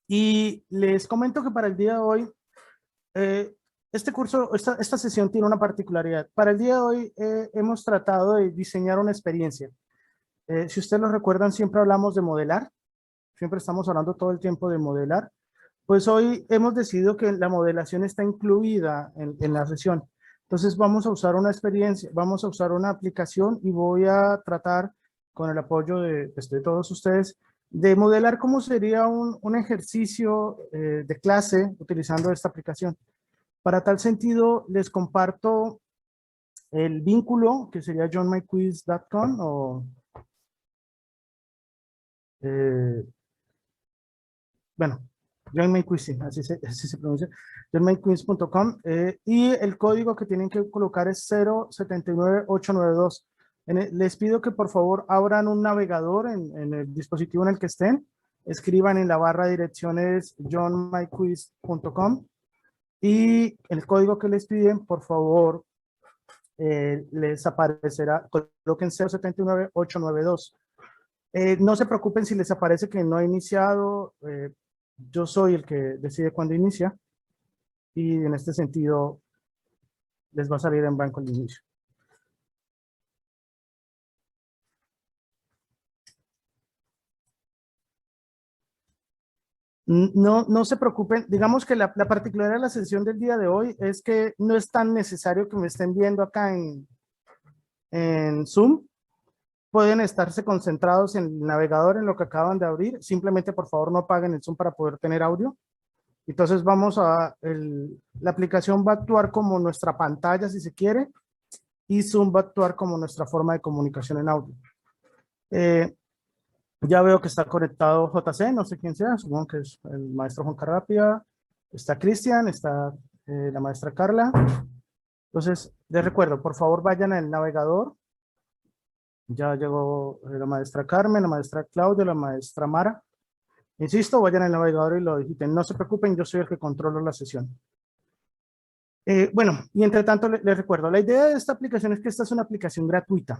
Y les comento que para el día de hoy, este curso, esta sesión tiene una particularidad. Para el día de hoy hemos tratado de diseñar una experiencia. Si ustedes lo recuerdan, siempre hablamos de modelar. Siempre estamos hablando todo el tiempo de modelar. Pues hoy hemos decidido que la modelación está incluida en la sesión. Entonces vamos a usar una experiencia, vamos a usar una aplicación y voy a tratar, con el apoyo de todos ustedes, de modelar cómo sería un ejercicio de clase utilizando esta aplicación. Para tal sentido, les comparto el vínculo que sería joinmyquiz.com o bueno, joinmyquiz, sí, así se pronuncia, joinmyquiz.com, y el código que tienen que colocar es 079892. Les pido que por favor abran un navegador en el dispositivo en el que estén, escriban en la barra de direcciones joinmyquiz.com y el código que les piden, por favor, les aparecerá, coloquen 079892. No se preocupen si les aparece que no ha iniciado, yo soy el que decide cuándo inicia y en este sentido les va a salir en blanco el inicio. No se preocupen, digamos que la particularidad de la sesión del día de hoy es que no es tan necesario que me estén viendo acá en Zoom. Pueden estarse concentrados en el navegador, en lo que acaban de abrir. Simplemente, por favor, no apaguen el Zoom para poder tener audio. Entonces la aplicación va a actuar como nuestra pantalla, si se quiere, y Zoom va a actuar como nuestra forma de comunicación en audio. Ya veo que está conectado JC, no sé quién sea, supongo que es el maestro Juan Carrapia, está Cristian, está la maestra Carla. Entonces, les recuerdo, por favor vayan al navegador. Ya llegó la maestra Carmen, la maestra Claudia, la maestra Mara. Insisto, vayan al navegador y lo digiten. No se preocupen, yo soy el que controlo la sesión. Bueno, y entre tanto les recuerdo, la idea de esta aplicación es que esta es una aplicación gratuita.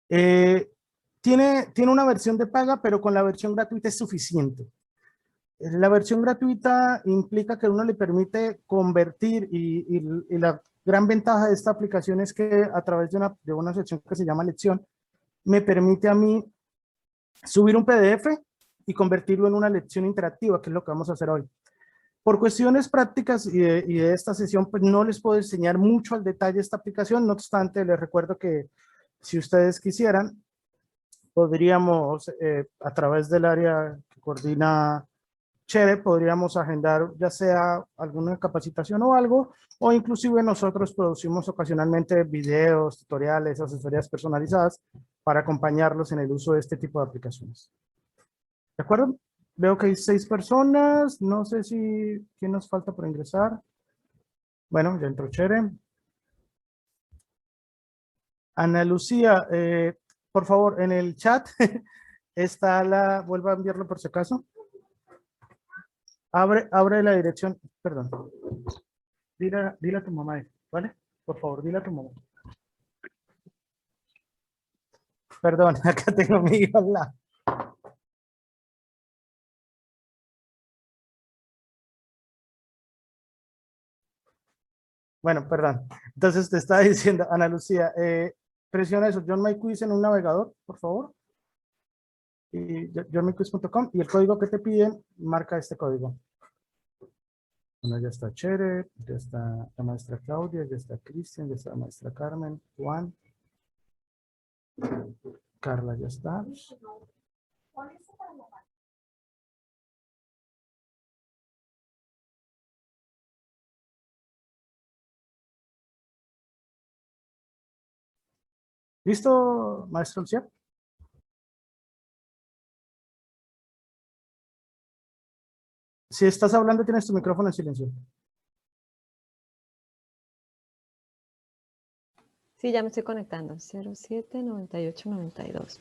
Tiene una versión de paga, pero con la versión gratuita es suficiente. La versión gratuita implica que uno le permite convertir y la gran ventaja de esta aplicación es que a través de una sección que se llama lección, me permite a mí subir un PDF y convertirlo en una lección interactiva, que es lo que vamos a hacer hoy. Por cuestiones prácticas y de esta sesión, pues no les puedo enseñar mucho al detalle esta aplicación, no obstante, les recuerdo que si ustedes quisieran, podríamos, a través del área que coordina Chere, podríamos agendar ya sea alguna capacitación o algo, o inclusive nosotros producimos ocasionalmente videos, tutoriales, asesorías personalizadas para acompañarlos en el uso de este tipo de aplicaciones. ¿De acuerdo? Veo que hay 6 personas, no sé si, ¿quién nos falta por ingresar? Bueno, ya entró Chere. Ana Lucía, por favor, en el chat está vuelvo a enviarlo por si acaso. Abre la dirección, perdón. Dile a tu mamá, ¿vale? Por favor, dile a tu mamá. Perdón, acá tengo a mi hija al lado. Bueno, perdón. Entonces te estaba diciendo, Ana Lucía, presiona eso, joinmyquiz en un navegador, por favor. Y joinmyquiz.com y el código que te piden, marca este código. Bueno, ya está Chere, ya está la maestra Claudia, ya está Cristian, ya está la maestra Carmen, Juan. Carla ya está. ¿Listo, maestro Lucía? Si estás hablando, tienes tu micrófono en silencio. Sí, ya me estoy conectando. 07 98 92.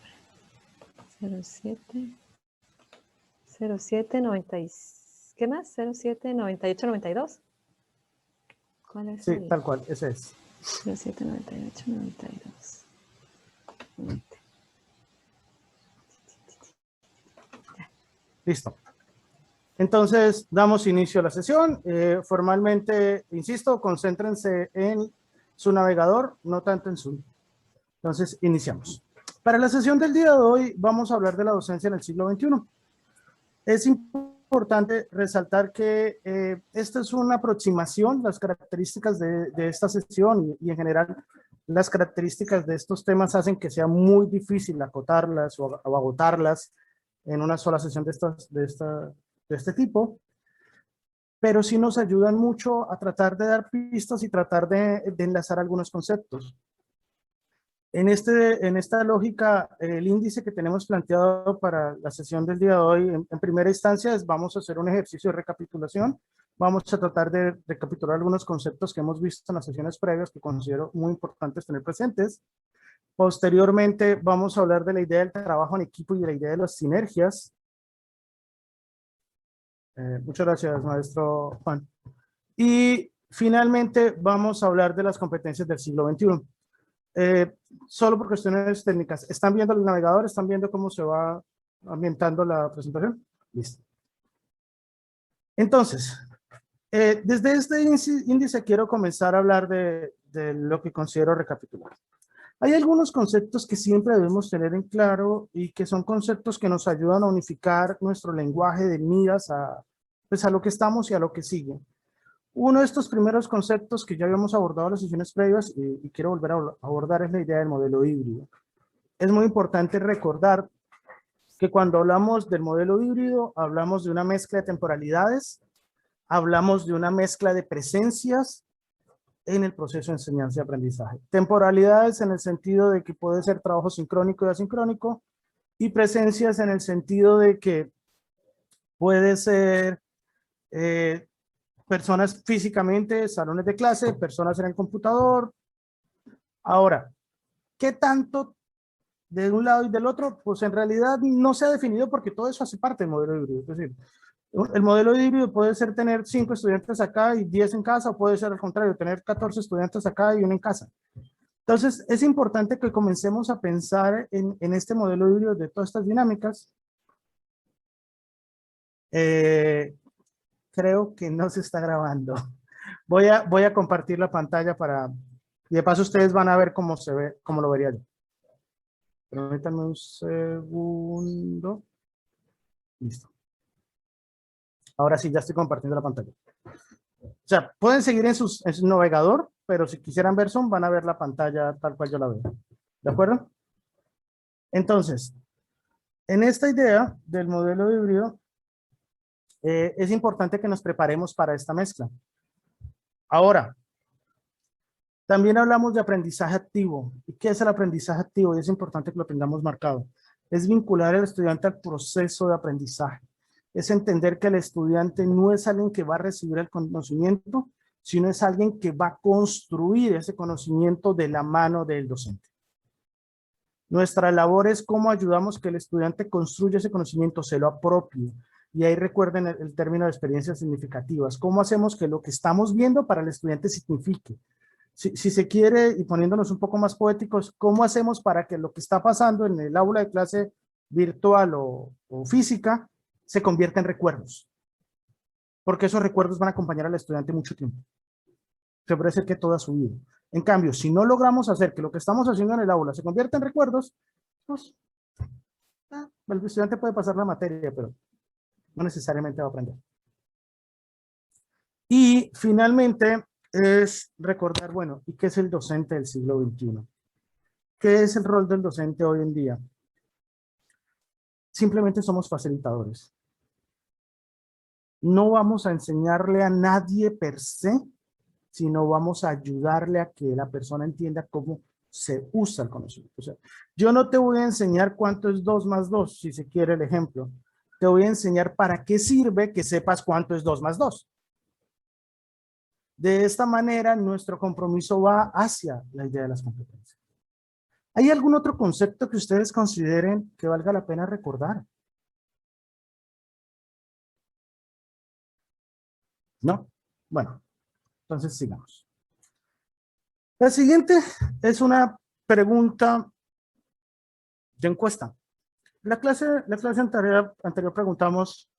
07 90. ¿Qué más? 07 98 92. ¿Cuál es? Sí, tal cual, ese es. 07 98 92. Listo. Entonces, damos inicio a la sesión. Formalmente, insisto, concéntrense en su navegador, no tanto en Zoom. Entonces, iniciamos. Para la sesión del día de hoy, vamos a hablar de la docencia en el siglo XXI. Es importante resaltar que esta es una aproximación, las características de esta sesión y en general las características de estos temas hacen que sea muy difícil acotarlas o agotarlas en una sola sesión de este tipo, pero sí nos ayudan mucho a tratar de dar pistas y tratar de enlazar algunos conceptos. En esta lógica, el índice que tenemos planteado para la sesión del día de hoy, en primera instancia, vamos a hacer un ejercicio de recapitulación. Vamos a tratar de recapitular algunos conceptos que hemos visto en las sesiones previas que considero muy importantes tener presentes. Posteriormente, vamos a hablar de la idea del trabajo en equipo y de la idea de las sinergias. Muchas gracias, maestro Juan. Y finalmente, vamos a hablar de las competencias del siglo XXI. Solo por cuestiones técnicas. ¿Están viendo el navegador? ¿Están viendo cómo se va ambientando la presentación? Listo. Entonces, desde este índice quiero comenzar a hablar de lo que considero recapitular. Hay algunos conceptos que siempre debemos tener en claro y que son conceptos que nos ayudan a unificar nuestro lenguaje de miras pues a lo que estamos y a lo que sigue. Uno de estos primeros conceptos que ya habíamos abordado en las sesiones previas y quiero volver a abordar es la idea del modelo híbrido. Es muy importante recordar que cuando hablamos del modelo híbrido, hablamos de una mezcla de temporalidades, hablamos de una mezcla de presencias en el proceso de enseñanza y aprendizaje. Temporalidades en el sentido de que puede ser trabajo sincrónico y asincrónico, y presencias en el sentido de que puede ser personas físicamente, salones de clase, personas en el computador. Ahora, ¿qué tanto de un lado y del otro? Pues en realidad no se ha definido porque todo eso hace parte del modelo híbrido. Es decir, el modelo híbrido puede ser tener 5 estudiantes acá y 10 en casa, o puede ser al contrario, tener 14 estudiantes acá y 1 en casa. Entonces, es importante que comencemos a pensar en este modelo híbrido de todas estas dinámicas. Creo que no se está grabando. Voy a compartir la pantalla y de paso ustedes van a ver cómo se ve, cómo lo vería yo. Permítanme un segundo. Listo. Ahora sí, ya estoy compartiendo la pantalla. O sea, pueden seguir en su navegador, pero si quisieran ver Zoom, van a ver la pantalla tal cual yo la veo. ¿De acuerdo? Entonces, en esta idea del modelo híbrido, es importante que nos preparemos para esta mezcla. Ahora, también hablamos de aprendizaje activo. ¿Y qué es el aprendizaje activo? Y es importante que lo tengamos marcado. Es vincular al estudiante al proceso de aprendizaje. Es entender que el estudiante no es alguien que va a recibir el conocimiento, sino es alguien que va a construir ese conocimiento de la mano del docente. Nuestra labor es cómo ayudamos que el estudiante construya ese conocimiento, se lo apropie. Y ahí recuerden el término de experiencias significativas. ¿Cómo hacemos que lo que estamos viendo para el estudiante signifique? Si se quiere, y poniéndonos un poco más poéticos, ¿cómo hacemos para que lo que está pasando en el aula de clase virtual o física se convierta en recuerdos? Porque esos recuerdos van a acompañar al estudiante mucho tiempo. Se puede decir que toda su vida. En cambio, si no logramos hacer que lo que estamos haciendo en el aula se convierta en recuerdos, pues el estudiante puede pasar la materia, pero no necesariamente va a aprender. Y finalmente es recordar, bueno, ¿y qué es el docente del siglo XXI? ¿Qué es el rol del docente hoy en día? Simplemente somos facilitadores. No vamos a enseñarle a nadie per se, sino vamos a ayudarle a que la persona entienda cómo se usa el conocimiento. O sea, yo no te voy a enseñar cuánto es 2 más 2, si se quiere el ejemplo. Te voy a enseñar para qué sirve que sepas cuánto es 2 más 2. De esta manera, nuestro compromiso va hacia la idea de las competencias. ¿Hay algún otro concepto que ustedes consideren que valga la pena recordar? ¿No? Bueno, entonces sigamos. La siguiente es una pregunta de encuesta. La clase anterior preguntamos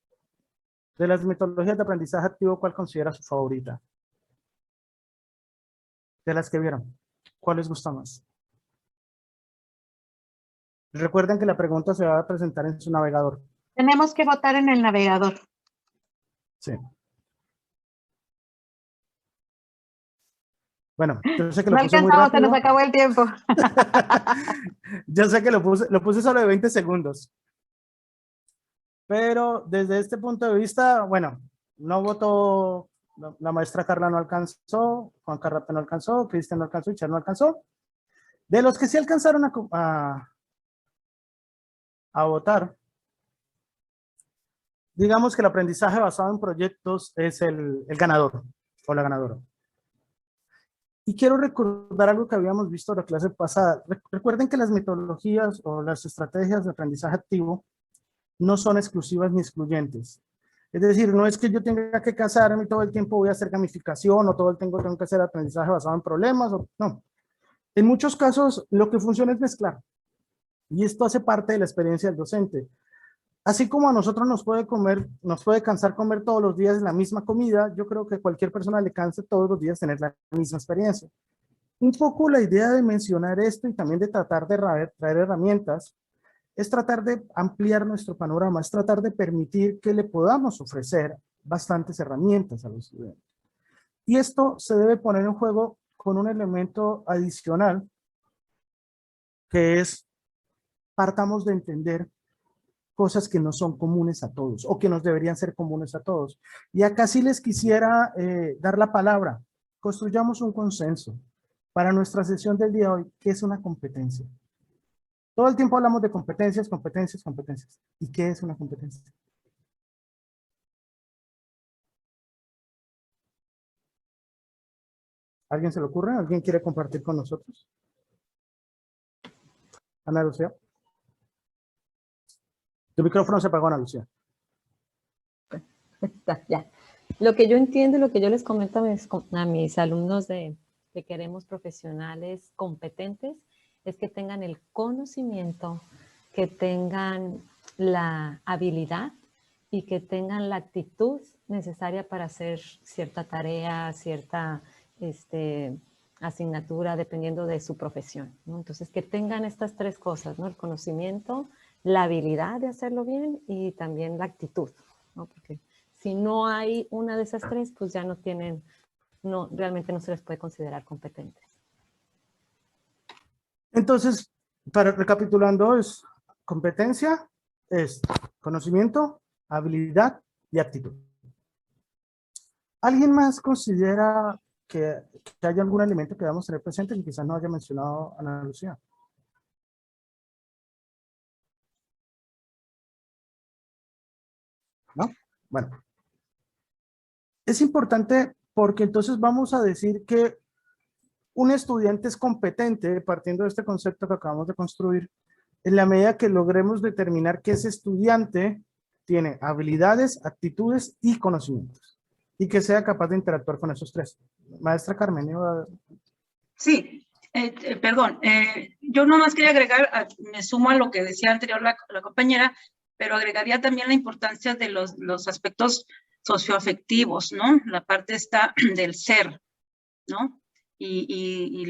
de las metodologías de aprendizaje activo, ¿cuál considera su favorita? De las que vieron, ¿cuál les gusta más? Recuerden que la pregunta se va a presentar en su navegador. Tenemos que votar en el navegador. Sí. Bueno, yo sé que No lo puse muy alcanzamos, se rápido. nos acabó el tiempo. Yo sé que lo puse solo de 20 segundos. Pero desde este punto de vista, bueno, no votó, la maestra Carla no alcanzó, Juan Carrata no alcanzó, Cristian no alcanzó y Char no alcanzó. De los que sí alcanzaron a votar, digamos que el aprendizaje basado en proyectos es el ganador o la ganadora. Y quiero recordar algo que habíamos visto en la clase pasada. Recuerden que las metodologías o las estrategias de aprendizaje activo no son exclusivas ni excluyentes. Es decir, no es que yo tenga que casarme y todo el tiempo voy a hacer gamificación o todo el tiempo tengo que hacer aprendizaje basado en problemas. No. En muchos casos lo que funciona es mezclar. Y esto hace parte de la experiencia del docente. Así como a nosotros nos puede cansar comer todos los días la misma comida, yo creo que a cualquier persona le canse todos los días tener la misma experiencia. Un poco la idea de mencionar esto y también de tratar de traer herramientas es tratar de ampliar nuestro panorama, es tratar de permitir que le podamos ofrecer bastantes herramientas a los estudiantes. Y esto se debe poner en juego con un elemento adicional, que es partamos de entender cosas que no son comunes a todos o que nos deberían ser comunes a todos. Y acá sí les quisiera dar la palabra. Construyamos un consenso para nuestra sesión del día de hoy, que es una competencia. Todo el tiempo hablamos de competencias, competencias, competencias. ¿Y qué es una competencia? ¿Alguien se le ocurre? ¿Alguien quiere compartir con nosotros? Ana Lucía. Tu micrófono se apagó, Ana Lucía. Ya. Lo que yo entiendo y lo que yo les comento a mis alumnos de Queremos Profesionales Competentes es que tengan el conocimiento, que tengan la habilidad y que tengan la actitud necesaria para hacer cierta tarea, cierta asignatura, dependiendo de su profesión, ¿no? Entonces, que tengan estas tres cosas, ¿no? El conocimiento, la habilidad de hacerlo bien y también la actitud, ¿no? Porque si no hay una de esas tres, pues ya realmente no se les puede considerar competentes. Entonces, recapitulando, es competencia, es conocimiento, habilidad y actitud. ¿Alguien más considera que haya algún elemento que debamos tener presente que quizás no haya mencionado Ana Lucía? ¿No? Bueno. Es importante porque entonces vamos a decir que un estudiante es competente, partiendo de este concepto que acabamos de construir, en la medida que logremos determinar que ese estudiante tiene habilidades, actitudes y conocimientos, y que sea capaz de interactuar con esos tres. Maestra Carmen, ¿iba a... Sí, perdón, yo nomás quería agregar, me sumo a lo que decía anterior la compañera, pero agregaría también la importancia de los aspectos socioafectivos, ¿no? La parte esta del ser, ¿no? Y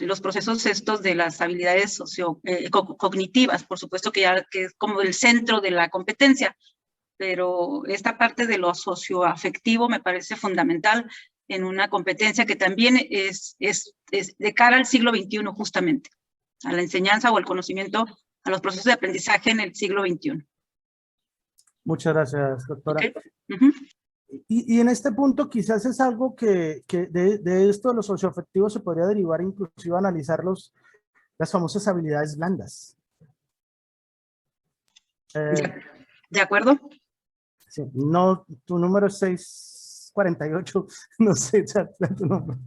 los procesos estos de las habilidades cognitivas, por supuesto que es como el centro de la competencia, pero esta parte de lo socioafectivo me parece fundamental en una competencia que también es de cara al siglo XXI justamente, a la enseñanza o al conocimiento, a los procesos de aprendizaje en el siglo XXI. Muchas gracias, doctora. Okay. Y en este punto quizás es algo que de esto de los socioafectivos se podría derivar inclusive a analizar las famosas habilidades blandas. ¿De acuerdo? Sí, no, tu número es 648, no sé tu número.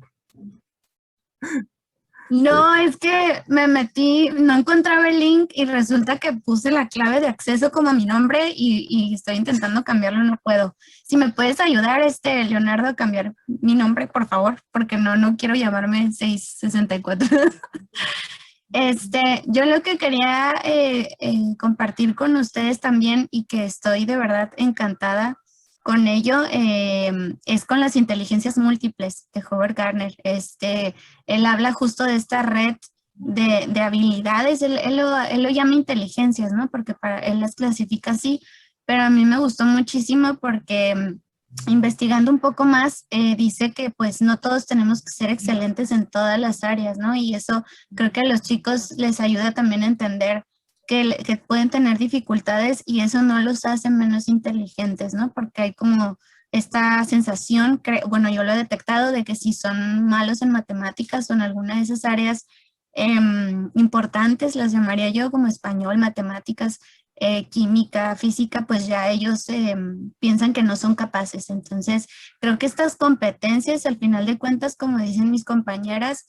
No, es que me metí, no encontraba el link y resulta que puse la clave de acceso como mi nombre y estoy intentando cambiarlo, no puedo. Si me puedes ayudar, Leonardo, a cambiar mi nombre, por favor, porque no quiero llamarme 664. Yo lo que quería compartir con ustedes también y que estoy de verdad encantada con ello es con las inteligencias múltiples de Howard Gardner. Él habla justo de esta red de habilidades, él lo llama inteligencias, ¿no? Porque para él las clasifica así, pero a mí me gustó muchísimo porque investigando un poco más, dice que pues no todos tenemos que ser excelentes en todas las áreas, ¿no? Y eso creo que a los chicos les ayuda también a entender que pueden tener dificultades y eso no los hace menos inteligentes, ¿no? Porque hay como esta sensación, bueno, yo lo he detectado de que si son malos en matemáticas o en alguna de esas áreas importantes, las llamaría yo como español, matemáticas, química, física, pues ya ellos piensan que no son capaces. Entonces, creo que estas competencias, al final de cuentas, como dicen mis compañeras,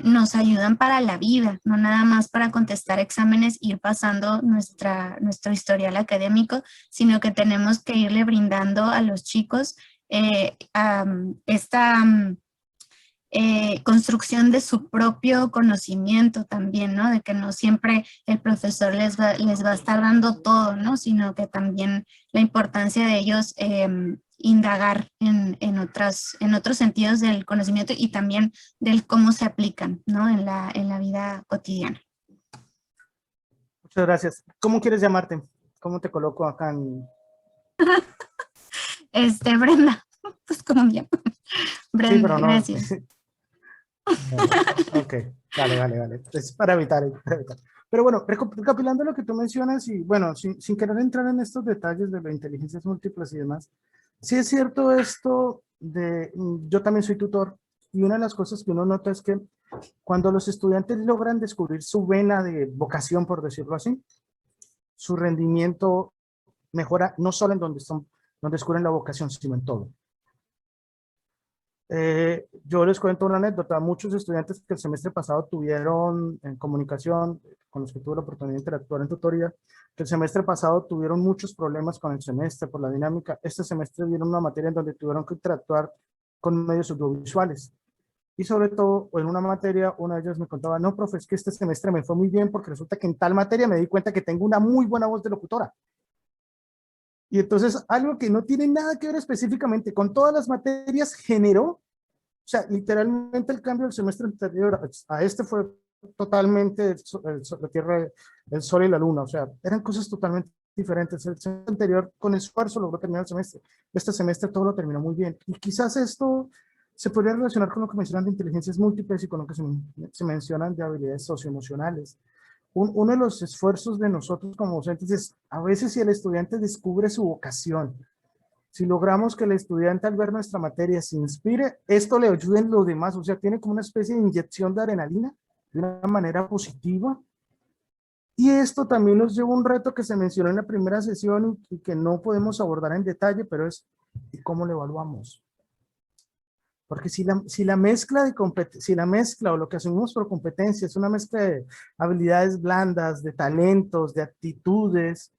nos ayudan para la vida, no nada más para contestar exámenes, ir pasando nuestro historial académico, sino que tenemos que irle brindando a los chicos esta construcción de su propio conocimiento también, ¿no? De que no siempre el profesor les va a estar dando todo, ¿no? Sino que también la importancia de ellos indagar en otros sentidos del conocimiento y también del cómo se aplican, ¿no? En la vida cotidiana. Muchas gracias. ¿Cómo quieres llamarte? ¿Cómo te coloco acá en...? Brenda, pues como bien. Brenda, Sí, pero no. gracias. Ok, vale. Es para evitar. Pero bueno, recapitulando lo que tú mencionas y bueno, sin querer entrar en estos detalles de las inteligencias múltiples y demás, sí es cierto esto de, yo también soy tutor y una de las cosas que uno nota es que cuando los estudiantes logran descubrir su vena de vocación, por decirlo así, su rendimiento mejora no solo en donde descubren la vocación, sino en todo. Yo les cuento una anécdota. Muchos estudiantes que el semestre pasado tuvieron en comunicación, con los que tuve la oportunidad de interactuar en tutoría, que el semestre pasado tuvieron muchos problemas con el semestre por la dinámica. Este semestre vieron una materia en donde tuvieron que interactuar con medios audiovisuales. Y sobre todo, en una materia, uno de ellos me contaba, no, profe, es que este semestre me fue muy bien porque resulta que en tal materia me di cuenta que tengo una muy buena voz de locutora. Y entonces, algo que no tiene nada que ver específicamente con todas las materias generó, o sea, literalmente el cambio del semestre anterior a este fue totalmente la Tierra, el Sol y la Luna, o sea, eran cosas totalmente diferentes. El semestre anterior con esfuerzo logró terminar el semestre. Este semestre todo lo terminó muy bien. Y quizás esto se podría relacionar con lo que mencionan de inteligencias múltiples y con lo que se mencionan de habilidades socioemocionales. Uno de los esfuerzos de nosotros como docentes es, a veces si el estudiante descubre su vocación, si logramos que el estudiante al ver nuestra materia se inspire, esto le ayuda en lo demás, o sea, tiene como una especie de inyección de adrenalina de una manera positiva. Y esto también nos lleva a un reto que se mencionó en la primera sesión y que no podemos abordar en detalle, pero es ¿y cómo lo evaluamos? Porque si la mezcla o lo que asumimos por competencia es una mezcla de habilidades blandas, de talentos, de actitudes,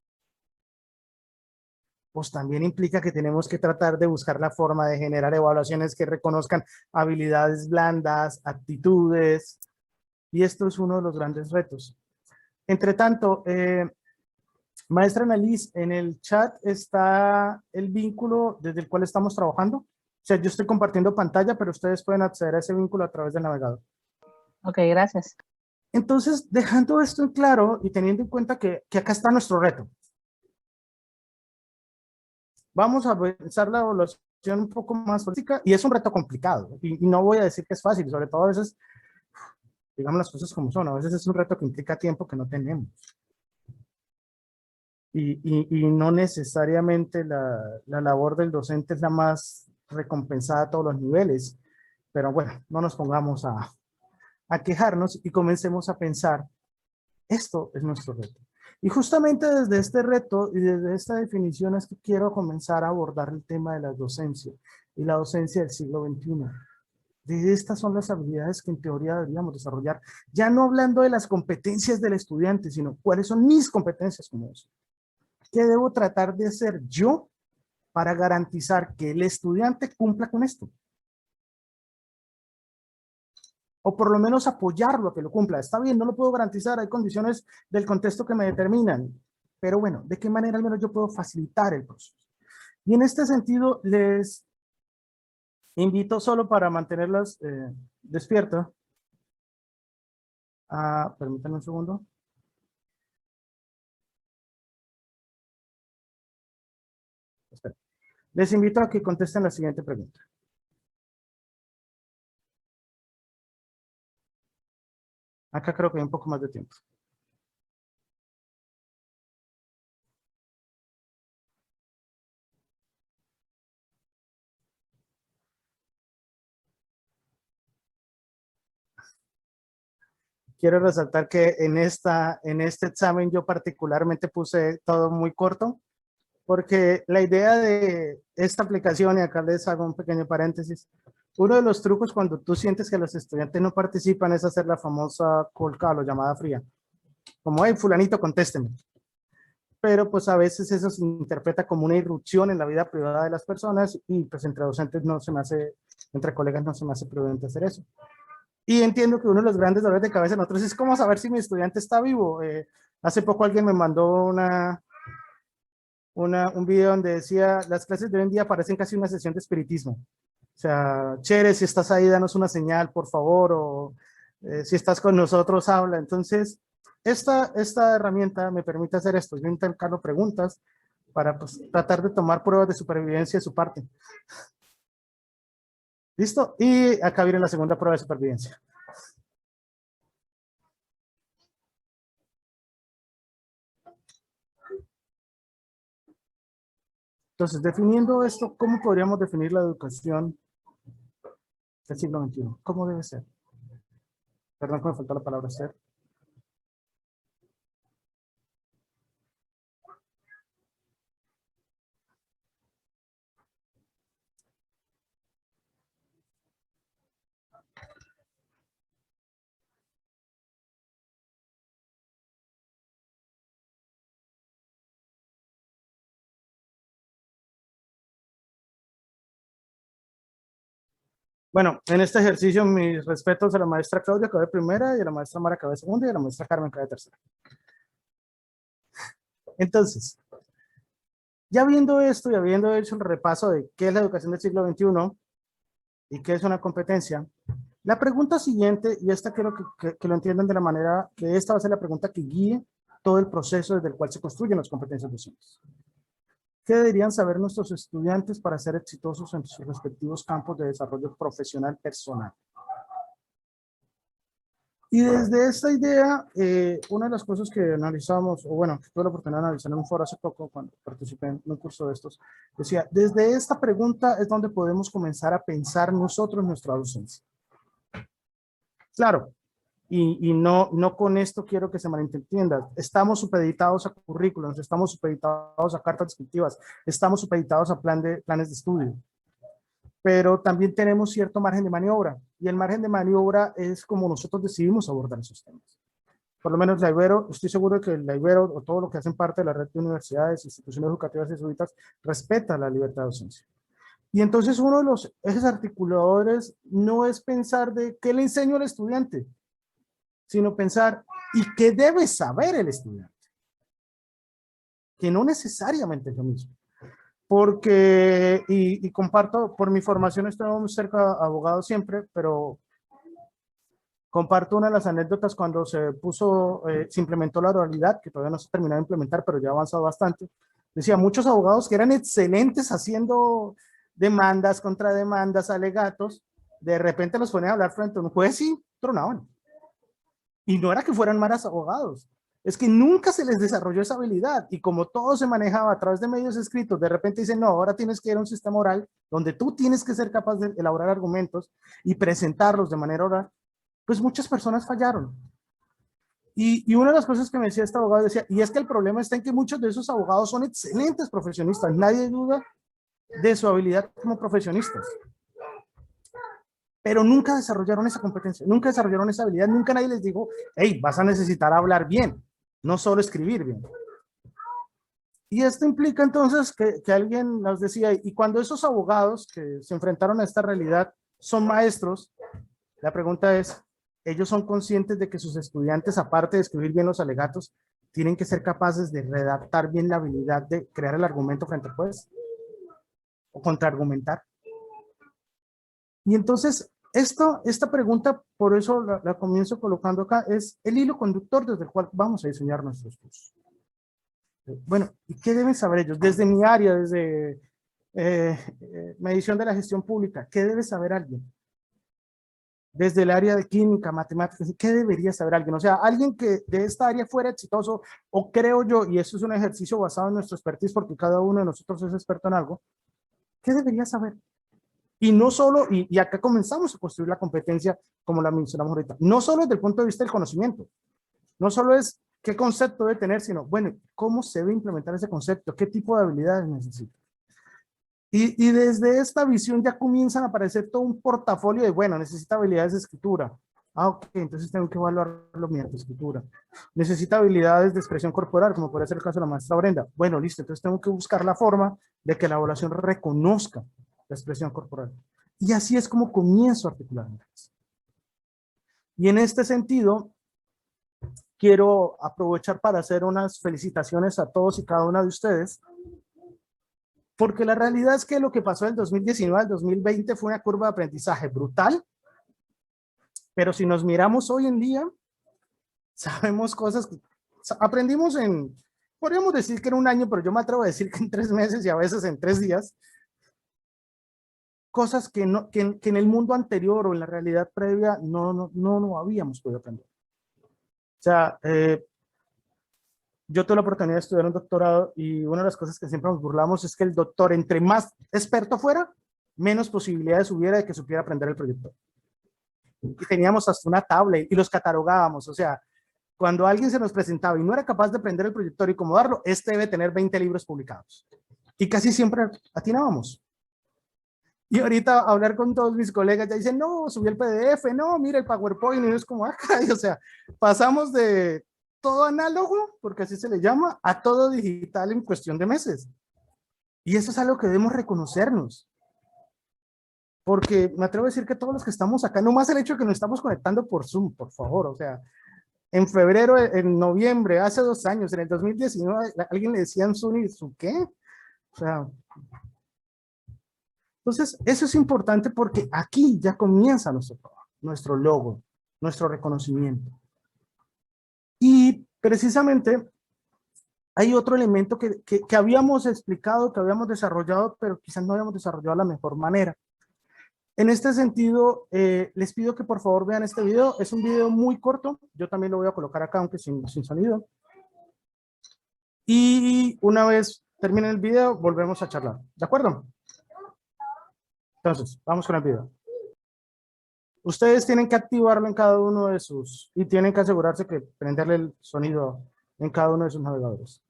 pues también implica que tenemos que tratar de buscar la forma de generar evaluaciones que reconozcan habilidades blandas, actitudes, y esto es uno de los grandes retos. Entre tanto, maestra Annalise, en el chat está el vínculo desde el cual estamos trabajando. O sea, yo estoy compartiendo pantalla, pero ustedes pueden acceder a ese vínculo a través del navegador. Ok, gracias. Entonces, dejando esto en claro y teniendo en cuenta que acá está nuestro reto. Vamos a pensar la evaluación un poco más práctica y es un reto complicado. Y no voy a decir que es fácil, sobre todo a veces, digamos las cosas como son, a veces es un reto que implica tiempo que no tenemos. Y no necesariamente la labor del docente es la más recompensada a todos los niveles, pero bueno, no nos pongamos a quejarnos y comencemos a pensar, esto es nuestro reto. Y justamente desde este reto y desde esta definición es que quiero comenzar a abordar el tema de la docencia y la docencia del siglo XXI. De estas son las habilidades que en teoría deberíamos desarrollar, ya no hablando de las competencias del estudiante, sino cuáles son mis competencias como eso. ¿Qué debo tratar de hacer yo para garantizar que el estudiante cumpla con esto? o por lo menos apoyarlo a que lo cumpla. Está bien, no lo puedo garantizar, hay condiciones del contexto que me determinan, pero bueno, ¿de qué manera al menos yo puedo facilitar el proceso? Y en este sentido les invito, solo para mantenerlas despiertas, permítanme un segundo. Espera. Les invito a que contesten la siguiente pregunta. Acá creo que hay un poco más de tiempo. Quiero resaltar que en este examen yo particularmente puse todo muy corto, porque la idea de esta aplicación, y acá les hago un pequeño paréntesis, uno de los trucos cuando tú sientes que los estudiantes no participan es hacer la famosa call call o llamada fría. Como, hey, fulanito, contésteme. Pero pues a veces eso se interpreta como una irrupción en la vida privada de las personas y pues entre docentes no se me hace, entre colegas no se me hace prudente hacer eso. Y entiendo que uno de los grandes dolores de cabeza de nosotros es cómo saber si mi estudiante está vivo. Hace poco alguien me mandó un video donde decía, las clases de hoy en día parecen casi una sesión de espiritismo. O sea, Chere, si estás ahí, danos una señal, por favor, o si estás con nosotros, habla. Entonces, esta herramienta me permite hacer esto. Yo intercalo preguntas para pues, tratar de tomar pruebas de supervivencia de su parte. ¿Listo? Y acá viene la segunda prueba de supervivencia. Entonces, definiendo esto, ¿cómo podríamos definir la educación del siglo XXI? ¿Cómo debe ser? Perdón que me faltó la palabra ser. Bueno, en este ejercicio mis respetos a la maestra Claudia, que va de primera, y a la maestra Mara, que va de segunda, y a la maestra Carmen, que va de tercera. Entonces, ya viendo esto y habiendo hecho el repaso de qué es la educación del siglo XXI y qué es una competencia, la pregunta siguiente, y esta quiero que lo entiendan de la manera que esta va a ser la pregunta que guíe todo el proceso desde el cual se construyen las competencias docentes. ¿Qué deberían saber nuestros estudiantes para ser exitosos en sus respectivos campos de desarrollo profesional personal? Y desde esta idea, una de las cosas que analizamos, o bueno, tuve la oportunidad de analizar en un foro hace poco cuando participé en un curso de estos, decía, desde esta pregunta es donde podemos comenzar a pensar nosotros nuestra docencia. Claro, y no con esto quiero que se malentienda. Estamos supeditados a currículums, estamos supeditados a cartas descriptivas, estamos supeditados a planes de estudio. Pero también tenemos cierto margen de maniobra, y el margen de maniobra es como nosotros decidimos abordar esos temas. Por lo menos la Ibero, estoy seguro de que la Ibero o todo lo que hacen parte de la red de universidades, instituciones educativas jesuitas, respeta la libertad de docencia. Y entonces uno de los ejes articuladores no es pensar de qué le enseño al estudiante, sino pensar, ¿y qué debe saber el estudiante? Que no necesariamente es lo mismo. Porque, y comparto, por mi formación estoy muy cerca de abogado siempre, pero comparto una de las anécdotas cuando se implementó la oralidad, que todavía no se ha terminado de implementar, pero ya ha avanzado bastante. Decía, muchos abogados que eran excelentes haciendo demandas, contrademandas, alegatos, de repente los ponían a hablar frente a un juez y tronaban. Y no era que fueran malos abogados, es que nunca se les desarrolló esa habilidad, y como todo se manejaba a través de medios escritos, de repente dicen, no, ahora tienes que ir a un sistema oral, donde tú tienes que ser capaz de elaborar argumentos y presentarlos de manera oral, pues muchas personas fallaron. Y una de las cosas que me decía este abogado, decía, y es que el problema está en que muchos de esos abogados son excelentes profesionistas, nadie duda de su habilidad como profesionistas, pero nunca desarrollaron esa competencia, nunca desarrollaron esa habilidad, nunca nadie les dijo, hey, vas a necesitar hablar bien, no solo escribir bien. Y esto implica entonces que alguien nos decía, y cuando esos abogados que se enfrentaron a esta realidad son maestros, la pregunta es, ellos son conscientes de que sus estudiantes, aparte de escribir bien los alegatos, tienen que ser capaces de redactar bien la habilidad de crear el argumento frente al juez o contraargumentar. Y entonces, esta pregunta, por eso la comienzo colocando acá, es el hilo conductor desde el cual vamos a diseñar nuestros cursos. Bueno, ¿y qué deben saber ellos? Desde mi área, desde medición de la gestión pública, ¿qué debe saber alguien? Desde el área de química, matemáticas, ¿qué debería saber alguien? O sea, alguien que de esta área fuera exitoso, o creo yo, y eso es un ejercicio basado en nuestro expertise, porque cada uno de nosotros es experto en algo, ¿qué debería saber? Y no solo, y acá comenzamos a construir la competencia, como la mencionamos ahorita, no solo desde el punto de vista del conocimiento, no solo es qué concepto debe tener, sino, bueno, ¿cómo se debe implementar ese concepto? ¿Qué tipo de habilidades necesita? Y desde esta visión ya comienzan a aparecer todo un portafolio de, bueno, necesita habilidades de escritura. Ah, ok, entonces tengo que evaluarlo mediante escritura. Necesita habilidades de expresión corporal, como puede ser el caso de la maestra Brenda. Bueno, listo, entonces tengo que buscar la forma de que la evaluación reconozca la expresión corporal. Y así es como comienzo a articular. Y en este sentido, quiero aprovechar para hacer unas felicitaciones a todos y cada una de ustedes, porque la realidad es que lo que pasó del 2019 al 2020 fue una curva de aprendizaje brutal, pero si nos miramos hoy en día, sabemos cosas que aprendimos podríamos decir que en un año, pero yo me atrevo a decir que en 3 meses y a veces en 3 días, cosas que en el mundo anterior o en la realidad previa no habíamos podido aprender. O sea, yo tuve la oportunidad de estudiar un doctorado y una de las cosas que siempre nos burlamos es que el doctor, entre más experto fuera, menos posibilidades hubiera de que supiera aprender el proyecto. Y teníamos hasta una tabla y los catalogábamos. O sea, cuando alguien se nos presentaba y no era capaz de aprender el proyector y acomodarlo, este debe tener 20 libros publicados. Y casi siempre atinábamos. Y ahorita hablar con todos mis colegas ya dicen, no, subí el PDF, no, mira el PowerPoint, y es como, o sea, pasamos de todo análogo, porque así se le llama, a todo digital en cuestión de meses. Y eso es algo que debemos reconocernos. Porque me atrevo a decir que todos los que estamos acá, no más el hecho de que nos estamos conectando por Zoom, por favor, o sea, en febrero, en noviembre, hace 2 años, en el 2019, alguien le decían Zoom y ¿su qué? O sea, entonces, eso es importante porque aquí ya comienza nuestro logo, nuestro reconocimiento. Y precisamente hay otro elemento que habíamos explicado, que habíamos desarrollado, pero quizás no habíamos desarrollado de la mejor manera. En este sentido, les pido que por favor vean este video. Es un video muy corto. Yo también lo voy a colocar acá, aunque sin sonido. Y una vez termine el video, volvemos a charlar. ¿De acuerdo? Entonces, vamos con el video. Ustedes tienen que activarlo en cada uno de sus, y tienen que asegurarse que prenderle el sonido en cada uno de sus navegadores.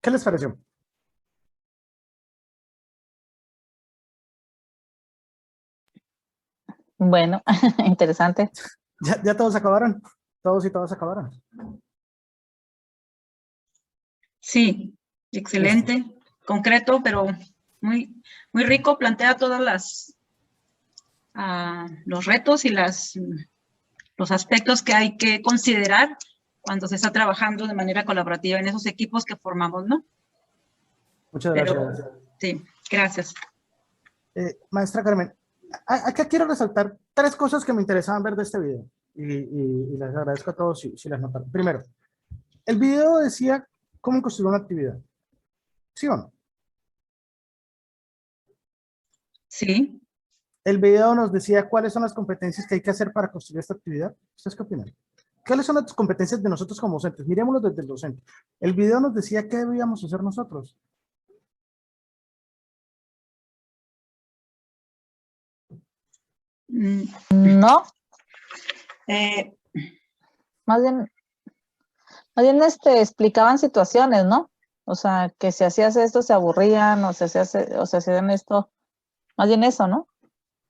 ¿Qué les pareció? Bueno, interesante. ¿Ya todos acabaron? ¿Todos y todas acabaron? Sí, excelente, concreto, pero muy rico, plantea todas los retos y los aspectos que hay que considerar cuando se está trabajando de manera colaborativa en esos equipos que formamos, ¿no? Muchas gracias. Sí, gracias. Maestra Carmen, acá quiero resaltar 3 cosas que me interesaban ver de este video y les agradezco a todos si las notaron. Primero, el video decía cómo construir una actividad. ¿Sí o no? Sí. El video nos decía cuáles son las competencias que hay que hacer para construir esta actividad. ¿Ustedes qué opinan? ¿Cuáles son las competencias de nosotros como docentes? Miremoslo desde el docente. El video nos decía qué debíamos hacer nosotros. No, Eh, más bien explicaban situaciones, ¿no? O sea, que si hacías esto se aburrían, o se hacían esto, más bien eso, ¿no?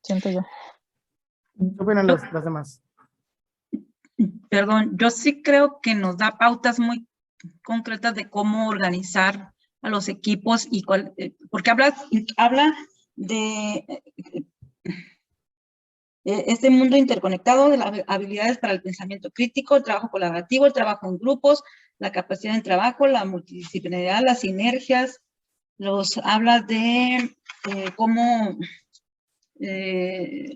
Siento yo. ¿Qué opinan los demás? Perdón, yo sí creo que nos da pautas muy concretas de cómo organizar a los equipos y porque habla de este mundo interconectado, de las habilidades para el pensamiento crítico, el trabajo colaborativo, el trabajo en grupos, la capacidad de trabajo, la multidisciplinaridad, las sinergias. Habla de cómo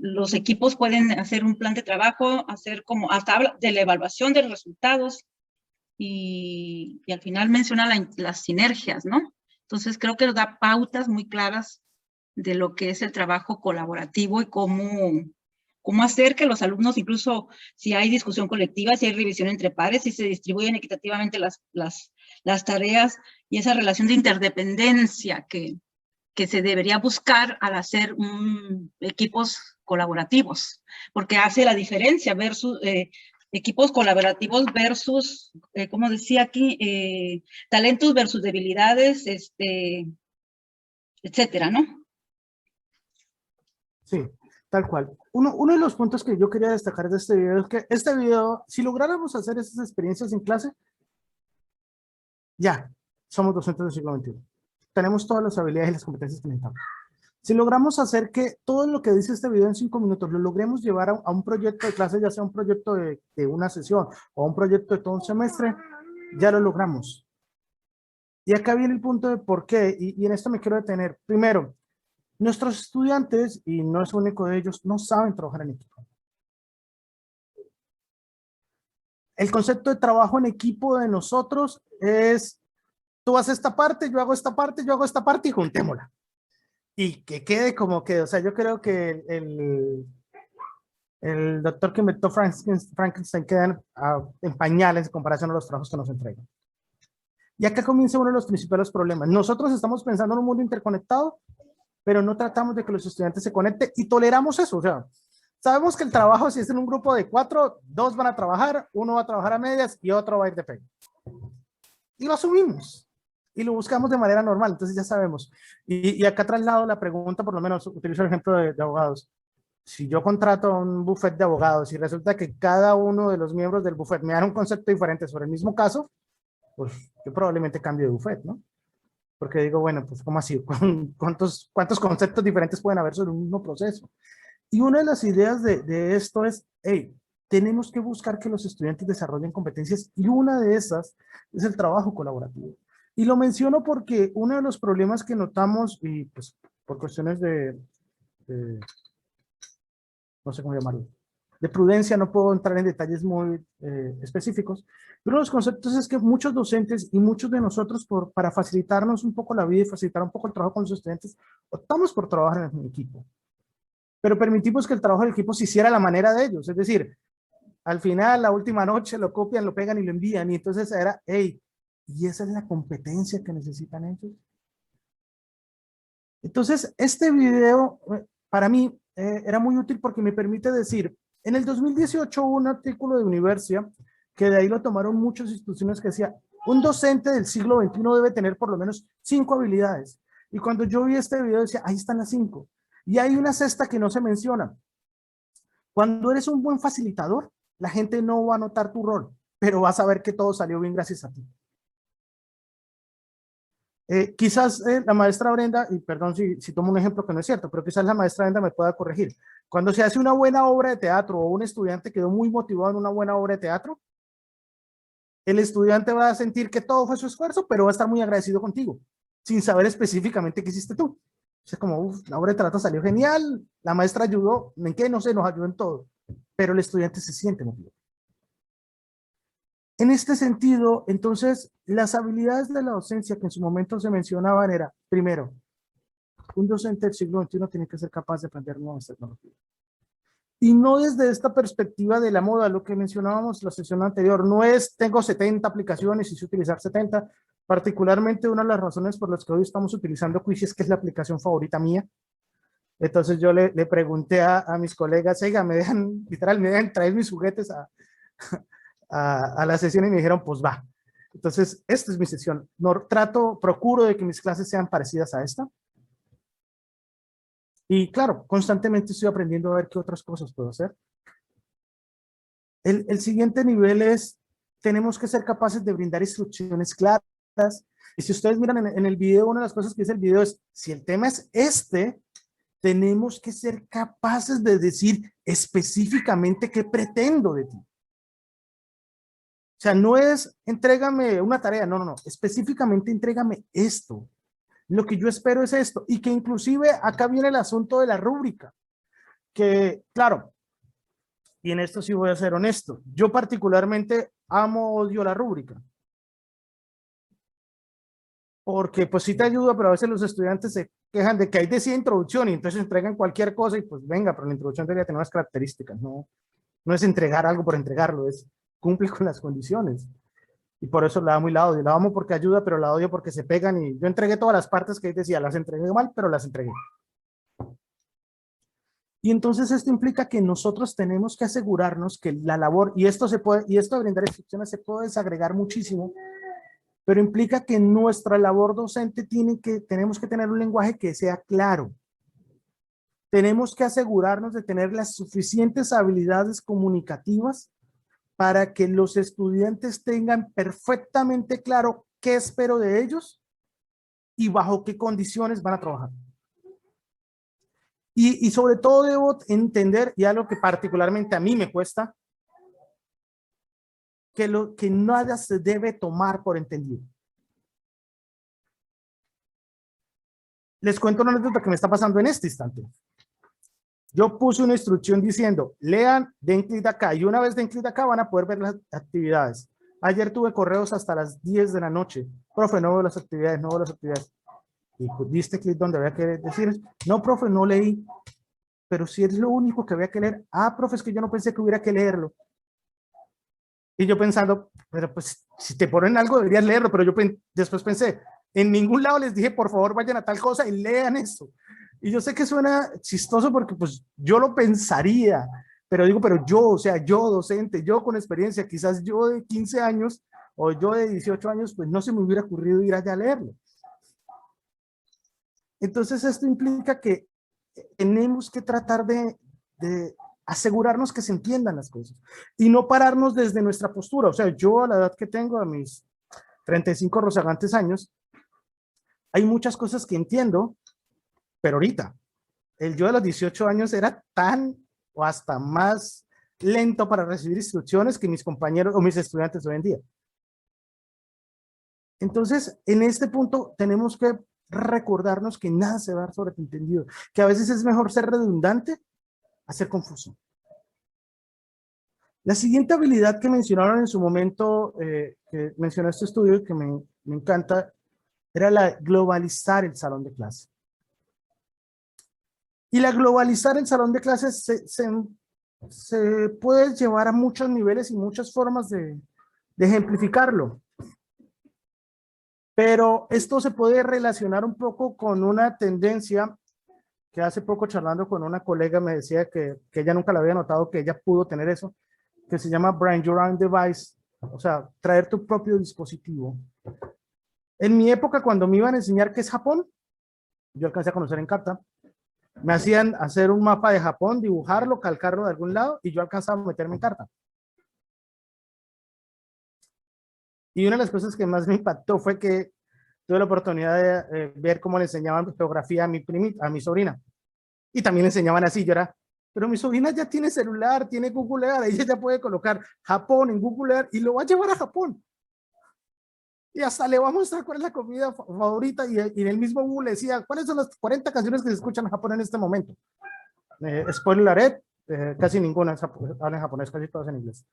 los equipos pueden hacer un plan de trabajo, hasta habla de la evaluación de los resultados y al final menciona las sinergias, ¿no? Entonces creo que nos da pautas muy claras de lo que es el trabajo colaborativo y cómo hacer que los alumnos, incluso si hay discusión colectiva, si hay revisión entre pares, si se distribuyen equitativamente las tareas y esa relación de interdependencia que se debería buscar al hacer equipos colaborativos, porque hace la diferencia versus equipos colaborativos versus, como decía aquí, talentos versus debilidades, etcétera, ¿no? Sí, tal cual. Uno de los puntos que yo quería destacar de este video es que este video, si lográramos hacer esas experiencias en clase, ya, somos docentes del siglo XXI. Tenemos todas las habilidades y las competencias que necesitamos. Si logramos hacer que todo lo que dice este video en 5 minutos lo logremos llevar a un proyecto de clase, ya sea un proyecto de una sesión o un proyecto de todo un semestre, ya lo logramos. Y acá viene el punto de por qué, y en esto me quiero detener. Primero, nuestros estudiantes, y no es único de ellos, no saben trabajar en equipo. El concepto de trabajo en equipo de nosotros es, tú haces esta parte, yo hago esta parte, yo hago esta parte y juntémosla. Y que quede como que, o sea, yo creo que el doctor que inventó Frankenstein queda en pañales en comparación a los trabajos que nos entregan. Y acá comienza uno de los principales problemas. Nosotros estamos pensando en un mundo interconectado, pero no tratamos de que los estudiantes se conecten y toleramos eso. O sea, sabemos que el trabajo, si es en un grupo de 4, 2 van a trabajar, 1 va a trabajar a medias y otro va a ir de pegue. Y lo asumimos. Y lo buscamos de manera normal, entonces ya sabemos. Y acá traslado la pregunta, por lo menos utilizo el ejemplo de abogados. Si yo contrato a un buffet de abogados y resulta que cada uno de los miembros del buffet me dan un concepto diferente sobre el mismo caso, pues yo probablemente cambio de buffet, ¿no? Porque digo, bueno, pues ¿cómo así? ¿Cuántos conceptos diferentes pueden haber sobre un mismo proceso? Y una de las ideas de esto es, hey, tenemos que buscar que los estudiantes desarrollen competencias y una de esas es el trabajo colaborativo. Y lo menciono porque uno de los problemas que notamos, y pues por cuestiones no sé cómo llamarlo, de prudencia, no puedo entrar en detalles muy específicos, pero uno de los conceptos es que muchos docentes y muchos de nosotros, para facilitarnos un poco la vida y facilitar un poco el trabajo con los estudiantes, optamos por trabajar en equipo. Pero permitimos que el trabajo del equipo se hiciera a la manera de ellos, es decir, al final, la última noche, lo copian, lo pegan y lo envían, y entonces era, hey, ¿y esa es la competencia que necesitan ellos? Entonces, este video, para mí, era muy útil porque me permite decir, en el 2018 hubo un artículo de Universia, que de ahí lo tomaron muchas instituciones que decía, Un docente del siglo XXI debe tener por lo menos 5 habilidades. Y cuando yo vi este video decía, ahí están las 5. Y hay una sexta que no se menciona. Cuando eres un buen facilitador, la gente no va a notar tu rol, pero vas a ver que todo salió bien gracias a ti. Quizás la maestra Brenda, y perdón si tomo un ejemplo que no es cierto, pero quizás la maestra Brenda me pueda corregir. Cuando se hace una buena obra de teatro o un estudiante quedó muy motivado en una buena obra de teatro, el estudiante va a sentir que todo fue su esfuerzo, pero va a estar muy agradecido contigo, sin saber específicamente qué hiciste tú. O sea, como, la obra de teatro salió genial, la maestra ayudó, ¿en qué? No sé, nos ayudó en todo, pero el estudiante se siente motivado. En este sentido, entonces, las habilidades de la docencia que en su momento se mencionaban era, primero, un docente del siglo XXI tiene que ser capaz de aprender nuevas tecnologías. Y no desde esta perspectiva de la moda, lo que mencionábamos la sesión anterior, no es tengo 70 aplicaciones y sé utilizar 70, particularmente una de las razones por las que hoy estamos utilizando Quizy es que es la aplicación favorita mía. Entonces yo le pregunté a mis colegas, oiga, me dejan, literal, me dejan traer mis juguetes a la sesión y me dijeron, pues va. Entonces, esta es mi sesión. No, procuro de que mis clases sean parecidas a esta. Y claro, constantemente estoy aprendiendo a ver qué otras cosas puedo hacer. El siguiente nivel es, tenemos que ser capaces de brindar instrucciones claras. Y si ustedes miran en el video, una de las cosas que dice el video es, si el tema es este, tenemos que ser capaces de decir específicamente qué pretendo de ti. O sea, no es entrégame una tarea, no, específicamente entrégame esto. Lo que yo espero es esto, y que inclusive acá viene el asunto de la rúbrica, que claro, y en esto sí voy a ser honesto, yo particularmente odio la rúbrica, porque pues sí te ayuda, pero a veces los estudiantes se quejan de que hay decía introducción y entonces entregan cualquier cosa y pues venga, pero la introducción debería tener unas características, no es entregar algo por entregarlo, es cumple con las condiciones. Y por eso la amo y la odio. La amo porque ayuda, pero la odio porque se pegan y yo entregué todas las partes que decía, las entregué mal, pero las entregué. Y entonces esto implica que nosotros tenemos que asegurarnos que la labor, y esto de brindar instrucciones se puede desagregar muchísimo, pero implica que nuestra labor docente tenemos que tener un lenguaje que sea claro. Tenemos que asegurarnos de tener las suficientes habilidades comunicativas para que los estudiantes tengan perfectamente claro qué espero de ellos y bajo qué condiciones van a trabajar. Y sobre todo debo entender, y algo que particularmente a mí me cuesta, que nada se debe tomar por entendido. Les cuento una anécdota que me está pasando en este instante. Yo puse una instrucción diciendo, lean, den clic acá, y una vez den clic acá van a poder ver las actividades. Ayer tuve correos hasta las 10 de la noche. Profe, no veo las actividades, no veo las actividades. Y pues, diste clic donde había que decir, no, profe, no leí. Pero si es lo único que había que leer. Ah, profe, es que yo no pensé que hubiera que leerlo. Y yo pensando, pero pues, si te ponen algo deberías leerlo, pero yo después pensé, en ningún lado les dije, por favor, vayan a tal cosa y lean eso. Y yo sé que suena chistoso porque pues yo lo pensaría, pero digo, pero yo, o sea, yo docente, yo con experiencia, quizás yo de 15 años o yo de 18 años, pues no se me hubiera ocurrido ir allá a leerlo. Entonces esto implica que tenemos que tratar de asegurarnos que se entiendan las cosas y no pararnos desde nuestra postura. O sea, yo a la edad que tengo, a mis 35 rozagantes años, hay muchas cosas que entiendo, pero ahorita, el yo de los 18 años era tan o hasta más lento para recibir instrucciones que mis compañeros o mis estudiantes hoy en día. Entonces, en este punto tenemos que recordarnos que nada se va a dar sobreentendido, que a veces es mejor ser redundante a ser confuso. La siguiente habilidad que mencionaron en su momento, que mencionó este estudio, que me encanta, era la globalizar el salón de clase. Y la globalizar el salón de clases se puede llevar a muchos niveles y muchas formas de ejemplificarlo. Pero esto se puede relacionar un poco con una tendencia que hace poco charlando con una colega me decía que ella nunca la había notado, que ella pudo tener eso, que se llama Brain Your Own Device, o sea, traer tu propio dispositivo. En mi época, cuando me iban a enseñar qué es Japón, yo alcancé a conocer Encarta, me hacían hacer un mapa de Japón, dibujarlo, calcarlo de algún lado, y yo alcanzaba a meterme en Encarta. Y una de las cosas que más me impactó fue que tuve la oportunidad de ver cómo le enseñaban geografía a a mi sobrina. Y también le enseñaban así, yo era, pero mi sobrina ya tiene celular, tiene Google Earth, ella ya puede colocar Japón en Google Earth y lo va a llevar a Japón. Y hasta le va a mostrar cuál es la comida favorita y en el mismo Google decía, ¿cuáles son las 40 canciones que se escuchan en Japón en este momento? Spoiler alert, casi ninguna habla en japonés, casi todas en inglés.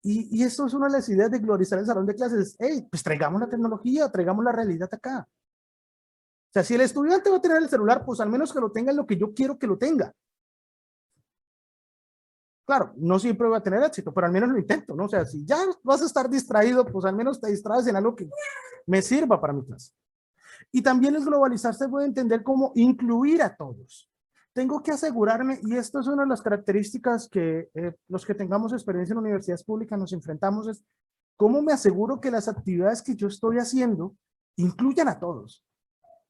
Y esto es una de las ideas de globalizar el salón de clases. Hey, pues traigamos la tecnología, traigamos la realidad acá. O sea, si el estudiante va a tener el celular, pues al menos que lo tenga en lo que yo quiero que lo tenga. Claro, no siempre voy a tener éxito, pero al menos lo intento, ¿no? O sea, si ya vas a estar distraído, pues al menos te distraes en algo que me sirva para mi clase. Y también el globalizarse puede entender cómo incluir a todos. Tengo que asegurarme, y esto es una de las características que los que tengamos experiencia en universidades públicas nos enfrentamos, es cómo me aseguro que las actividades que yo estoy haciendo incluyan a todos,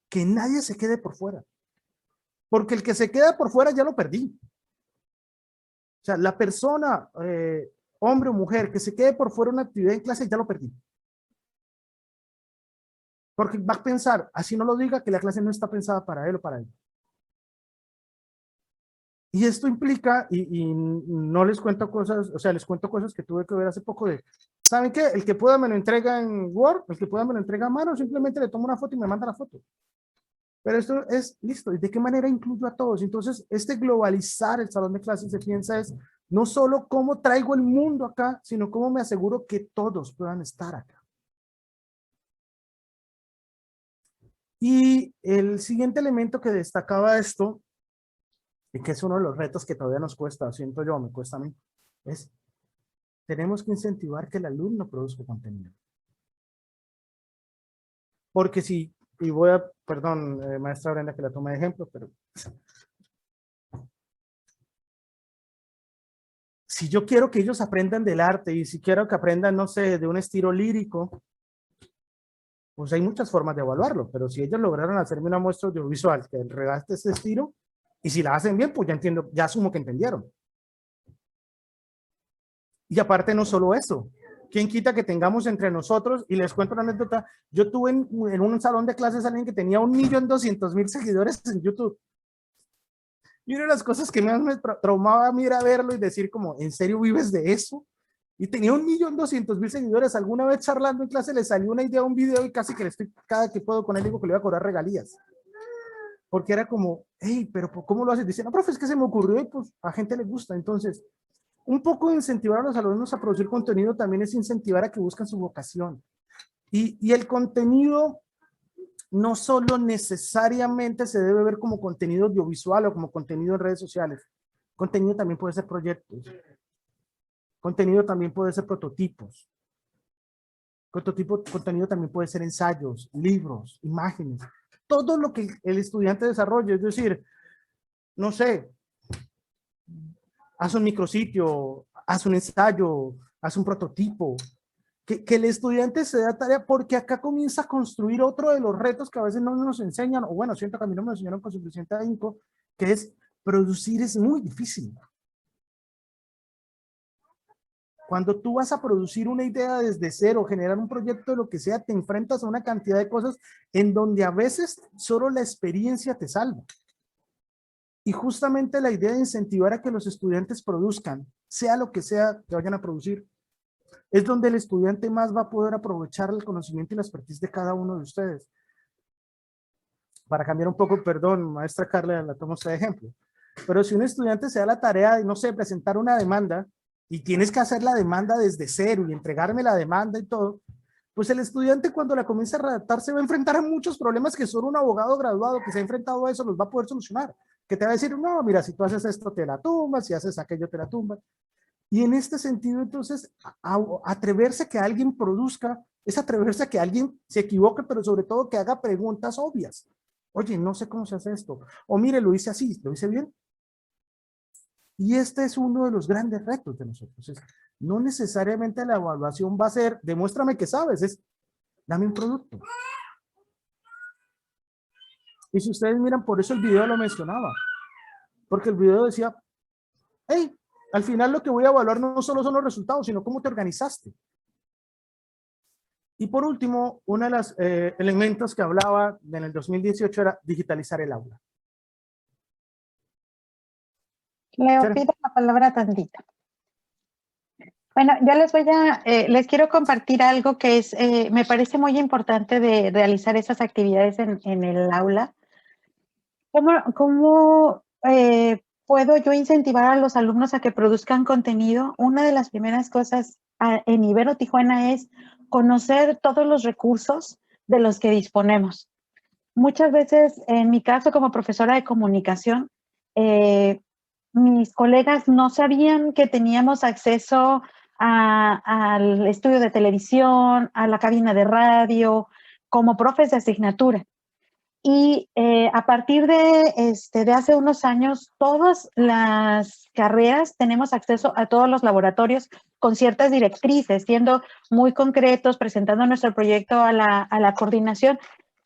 que nadie se quede por fuera. Porque el que se queda por fuera ya lo perdí. O sea, la persona, hombre o mujer, que se quede por fuera de una actividad en clase, ya lo perdí. Porque va a pensar, así no lo diga, que la clase no está pensada para él o para ella. Y esto implica, y no les cuento cosas, o sea, les cuento cosas que tuve que ver hace poco de, ¿saben qué? El que pueda me lo entrega en Word, el que pueda me lo entrega a mano, simplemente le tomo una foto y me manda la foto. Pero esto es listo. ¿Y de qué manera incluyo a todos? Entonces, este globalizar el salón de clases se piensa es no solo cómo traigo el mundo acá, sino cómo me aseguro que todos puedan estar acá. Y el siguiente elemento que destacaba esto, y que es uno de los retos que todavía nos cuesta, siento yo, me cuesta a mí, es tenemos que incentivar que el alumno produzca contenido. Porque si, y voy a, perdón, maestra Brenda, que la tome de ejemplo, pero si yo quiero que ellos aprendan del arte y si quiero que aprendan, no sé, de un estilo lírico, pues hay muchas formas de evaluarlo, pero si ellos lograron hacerme una muestra audiovisual que regaste ese estilo, y si la hacen bien, pues ya entiendo, ya asumo que entendieron. Y aparte no solo eso, ¿quién quita que tengamos entre nosotros? Y les cuento una anécdota, yo tuve en un salón de clases a alguien que tenía 1.200.000 seguidores en YouTube. Y una de las cosas que más me traumaba a mí era verlo y decir como, ¿en serio vives de eso? Y tenía 1.200.000 seguidores. Alguna vez charlando en clase le salió una idea, un video, y casi que le estoy, cada que puedo con él digo que le voy a cobrar regalías. Porque era como, hey, pero ¿cómo lo haces? Dice, no, profe, es que se me ocurrió y pues a gente le gusta. Entonces, un poco de incentivar a los alumnos a producir contenido también es incentivar a que busquen su vocación. Y el contenido no solo necesariamente se debe ver como contenido audiovisual o como contenido en redes sociales. Contenido también puede ser proyectos. Contenido también puede ser prototipos. Contenido también puede ser ensayos, libros, imágenes. Todo lo que el estudiante desarrolle, es decir, no sé, haz un micrositio, haz un ensayo, haz un prototipo. Que el estudiante se da tarea, porque acá comienza a construir otro de los retos que a veces no nos enseñan, o bueno, siento que a mí no me enseñaron con suficiente ahínco, que es producir es muy difícil. Cuando tú vas a producir una idea desde cero, generar un proyecto de lo que sea, te enfrentas a una cantidad de cosas en donde a veces solo la experiencia te salva. Y justamente la idea de incentivar a que los estudiantes produzcan, sea lo que sea que vayan a producir, es donde el estudiante más va a poder aprovechar el conocimiento y la expertise de cada uno de ustedes. Para cambiar un poco, perdón, maestra Carla, la tomo usted de ejemplo, pero si un estudiante se da la tarea de, no sé, presentar una demanda, y tienes que hacer la demanda desde cero y entregarme la demanda y todo, pues el estudiante cuando la comienza a redactar se va a enfrentar a muchos problemas que solo un abogado graduado que se ha enfrentado a eso los va a poder solucionar. Que te va a decir, no, mira, si tú haces esto te la tumbas, si haces aquello te la tumbas. Y en este sentido, entonces, atreverse a que alguien produzca, es atreverse a que alguien se equivoque, pero sobre todo que haga preguntas obvias. Oye, no sé cómo se hace esto. O mire, lo hice así, ¿lo hice bien? Y este es uno de los grandes retos de nosotros. Es No necesariamente la evaluación va a ser, demuéstrame que sabes, es, dame un producto. Y si ustedes miran, por eso el video lo mencionaba, porque el video decía, hey, al final lo que voy a evaluar no solo son los resultados, sino cómo te organizaste. Y por último, uno de los elementos que hablaba en el 2018 era digitalizar el aula. Leo, Sara. pido la palabra tantito. Bueno, yo les quiero compartir algo que es, me parece muy importante de realizar esas actividades en el aula. ¿Cómo puedo yo incentivar a los alumnos a que produzcan contenido? Una de las primeras cosas en Ibero Tijuana es conocer todos los recursos de los que disponemos. Muchas veces, en mi caso como profesora de comunicación, mis colegas no sabían que teníamos acceso al estudio de televisión, a la cabina de radio, como profes de asignatura. Y a partir de hace unos años, todas las carreras tenemos acceso a todos los laboratorios con ciertas directrices, siendo muy concretos, presentando nuestro proyecto a la coordinación,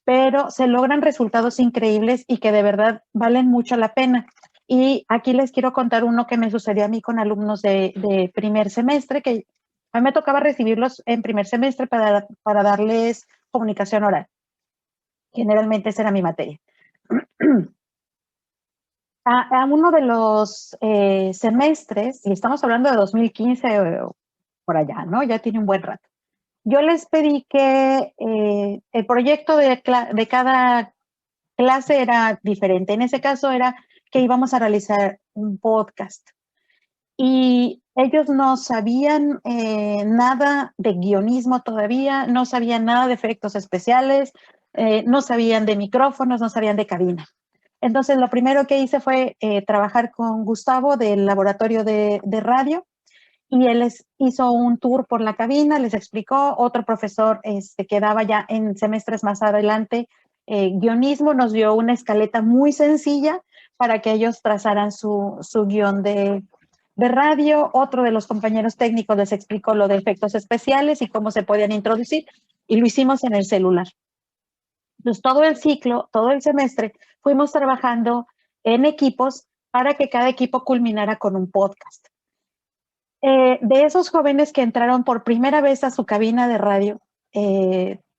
pero se logran resultados increíbles y que de verdad valen mucho la pena. Y aquí les quiero contar uno que me sucedió a mí con alumnos de primer semestre, que a mí me tocaba recibirlos en primer semestre para darles comunicación oral. Generalmente esa era mi materia. A uno de los semestres, y estamos hablando de 2015 por allá, ¿no? Ya tiene un buen rato. Yo les pedí que el proyecto de cada clase era diferente. En ese caso era que íbamos a realizar un podcast. Y ellos no sabían nada de guionismo todavía, no sabían nada de efectos especiales, no sabían de micrófonos, no sabían de cabina. Entonces, lo primero que hice fue trabajar con Gustavo del laboratorio de radio, y él les hizo un tour por la cabina, les explicó. Otro profesor que daba ya en semestres más adelante guionismo nos dio una escaleta muy sencilla para que ellos trazaran su guión de radio. Otro de los compañeros técnicos les explicó lo de efectos especiales y cómo se podían introducir, y lo hicimos en el celular. Entonces, todo el ciclo, todo el semestre, fuimos trabajando en equipos para que cada equipo culminara con un podcast. De esos jóvenes que entraron por primera vez a su cabina de radio,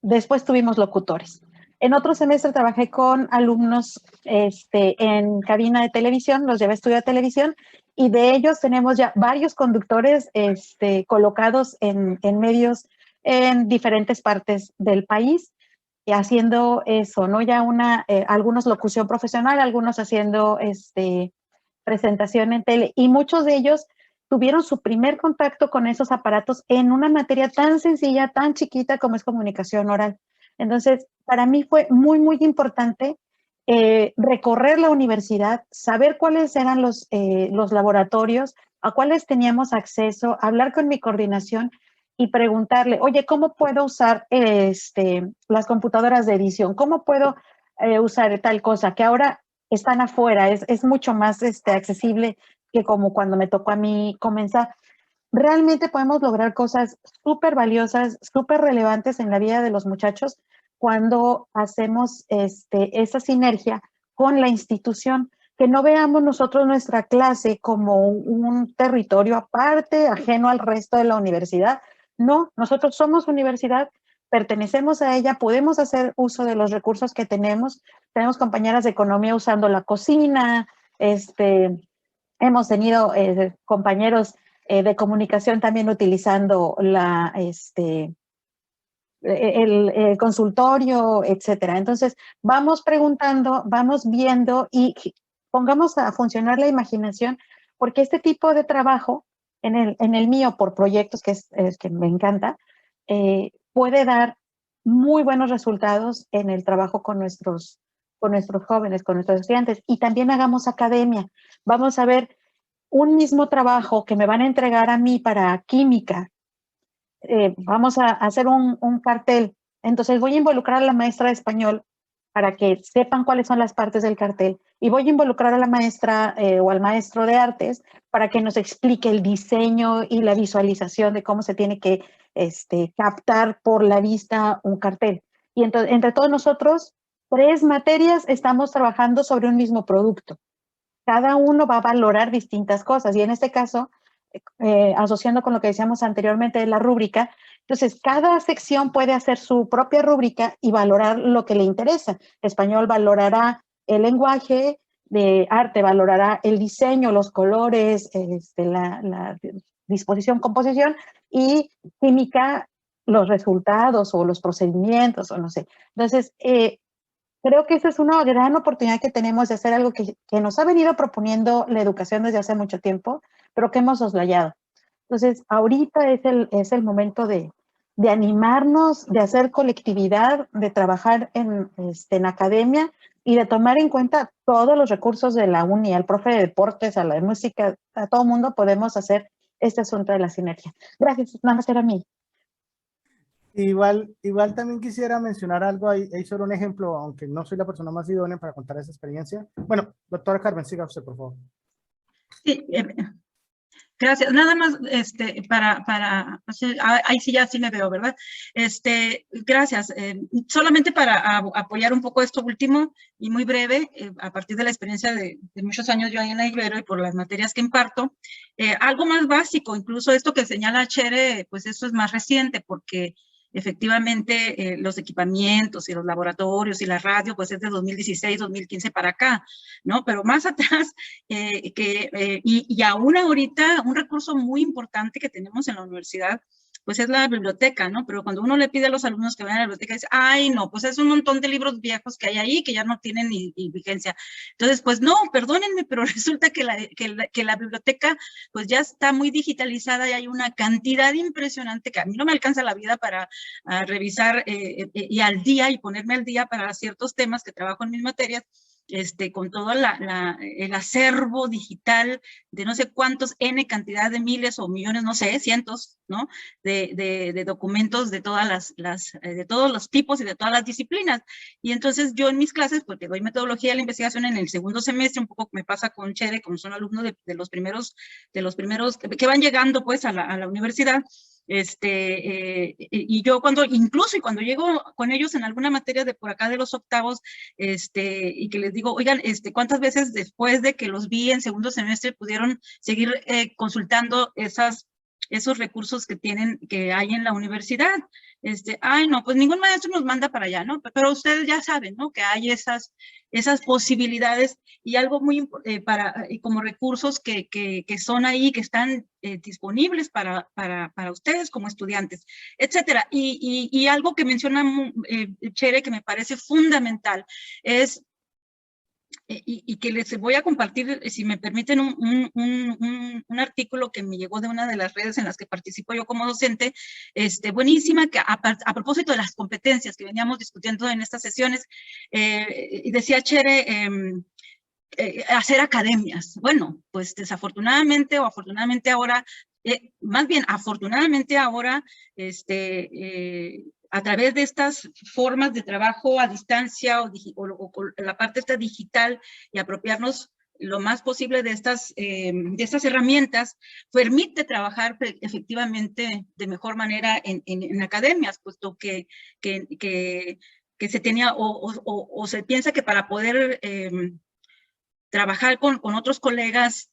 después tuvimos locutores. En otro semestre trabajé con alumnos en cabina de televisión, los llevé a estudiar televisión, y de ellos tenemos ya varios conductores colocados en medios en diferentes partes del país, haciendo eso, ¿no? Ya algunos locución profesional, algunos haciendo presentación en tele, y muchos de ellos tuvieron su primer contacto con esos aparatos en una materia tan sencilla, tan chiquita como es comunicación oral. Entonces, para mí fue muy, muy importante recorrer la universidad, saber cuáles eran los laboratorios, a cuáles teníamos acceso, hablar con mi coordinación y preguntarle, oye, ¿cómo puedo usar las computadoras de edición? ¿Cómo puedo usar tal cosa? Que ahora están afuera, es mucho más accesible que como cuando me tocó a mí comenzar. Realmente podemos lograr cosas súper valiosas, súper relevantes en la vida de los muchachos cuando hacemos esa sinergia con la institución, que no veamos nosotros nuestra clase como un territorio aparte, ajeno al resto de la universidad. No, nosotros somos universidad, pertenecemos a ella, podemos hacer uso de los recursos que tenemos. Tenemos compañeras de economía usando la cocina, hemos tenido compañeros de comunicación también utilizando el consultorio, etcétera. Entonces, vamos preguntando, vamos viendo y pongamos a funcionar la imaginación, porque este tipo de trabajo, en el mío por proyectos, que me encanta, puede dar muy buenos resultados en el trabajo con nuestros jóvenes, con nuestros estudiantes. Y también hagamos academia. Vamos a ver un mismo trabajo que me van a entregar a mí para química. Vamos a hacer un cartel. Entonces voy a involucrar a la maestra de español para que sepan cuáles son las partes del cartel, y voy a involucrar a la maestra o al maestro de artes para que nos explique el diseño y la visualización de cómo se tiene que captar por la vista un cartel. Y entonces, entre todos nosotros, 3 materias estamos trabajando sobre un mismo producto. Cada uno va a valorar distintas cosas y en este caso, asociando con lo que decíamos anteriormente de la rúbrica, entonces cada sección puede hacer su propia rúbrica y valorar lo que le interesa. Español valorará el lenguaje, de arte valorará el diseño, los colores, la disposición, composición, y química los resultados o los procedimientos o no sé. Entonces, creo que esa es una gran oportunidad que tenemos de hacer algo que nos ha venido proponiendo la educación desde hace mucho tiempo, pero que hemos soslayado. Entonces, ahorita es el momento de animarnos, de hacer colectividad, de trabajar en academia y de tomar en cuenta todos los recursos de la uni, al profe de deportes, a la de música, a todo mundo podemos hacer este asunto de la sinergia. Gracias, nada más era mí. Igual también quisiera mencionar algo ahí sobre un ejemplo, aunque no soy la persona más idónea para contar esa experiencia. Bueno, doctora Carmen, siga usted, por favor. Sí, gracias. Nada más, ahí sí ya sí me veo, ¿verdad? Gracias. Solamente para apoyar un poco esto último y muy breve, a partir de la experiencia de muchos años yo ahí en la Ibero y por las materias que imparto, algo más básico, incluso esto que señala Chere, pues eso es más reciente porque efectivamente los equipamientos y los laboratorios y la radio, pues es de 2016, 2015 para acá, ¿no? Pero más atrás, y aún ahorita, un recurso muy importante que tenemos en la universidad, pues es la biblioteca, ¿no? Pero cuando uno le pide a los alumnos que vayan a la biblioteca, dice, ay, no, pues es un montón de libros viejos que hay ahí que ya no tienen ni vigencia. Entonces, pues no, perdónenme, pero resulta que la biblioteca pues ya está muy digitalizada y hay una cantidad impresionante que a mí no me alcanza la vida para revisar y al día y ponerme al día para ciertos temas que trabajo en mis materias, con todo el acervo digital de no sé cuántos N cantidad de miles o millones, no sé, cientos, ¿no? De documentos de todas de todos los tipos y de todas las disciplinas. Y entonces yo en mis clases, porque doy metodología de la investigación en el segundo semestre, un poco me pasa con Chere, como son alumnos de los primeros que van llegando pues a la universidad, y yo cuando llego con ellos en alguna materia de por acá de los octavos, y que les digo, oigan, ¿cuántas veces después de que los vi en segundo semestre pudieron seguir consultando esos recursos que hay en la universidad? Ay, no, pues ningún maestro nos manda para allá, ¿no? Pero ustedes ya saben, ¿no? Que hay esas posibilidades y algo muy como recursos que son ahí, que están disponibles para ustedes como estudiantes, etcétera. Y algo que menciona Chere, que me parece fundamental, es y que les voy a compartir, si me permiten, un artículo que me llegó de una de las redes en las que participo yo como docente, buenísima, que a propósito de las competencias que veníamos discutiendo en estas sesiones, y decía Chere, hacer academias. Bueno, pues desafortunadamente o afortunadamente ahora, más bien afortunadamente ahora, a través de estas formas de trabajo a distancia o la parte esta digital y apropiarnos lo más posible de estas herramientas, permite trabajar efectivamente de mejor manera en academias, puesto que se tenía o se piensa que para poder trabajar con otros colegas,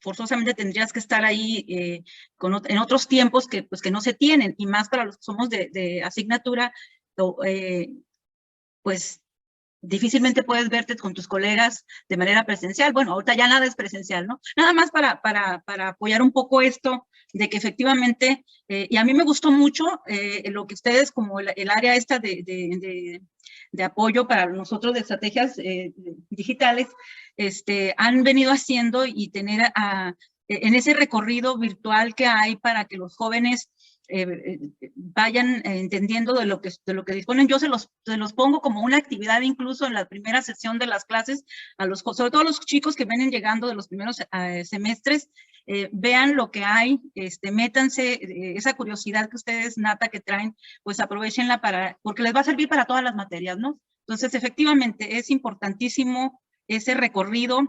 forzosamente tendrías que estar ahí en otros tiempos que no se tienen, y más para los que somos de asignatura, pues difícilmente puedes verte con tus colegas de manera presencial. Bueno, ahorita ya nada es presencial, ¿no? Nada más para apoyar un poco esto de que efectivamente, y a mí me gustó mucho lo que ustedes, como el área esta de apoyo para nosotros de estrategias digitales, han venido haciendo y tener en ese recorrido virtual que hay para que los jóvenes vayan entendiendo de lo que disponen. Yo se los pongo como una actividad incluso en la primera sesión de las clases, sobre todo a los chicos que vienen llegando de los primeros semestres, vean lo que hay, métanse, esa curiosidad que ustedes, Nata, que traen, pues aprovechenla porque les va a servir para todas las materias, ¿no? Entonces, efectivamente, es importantísimo ese recorrido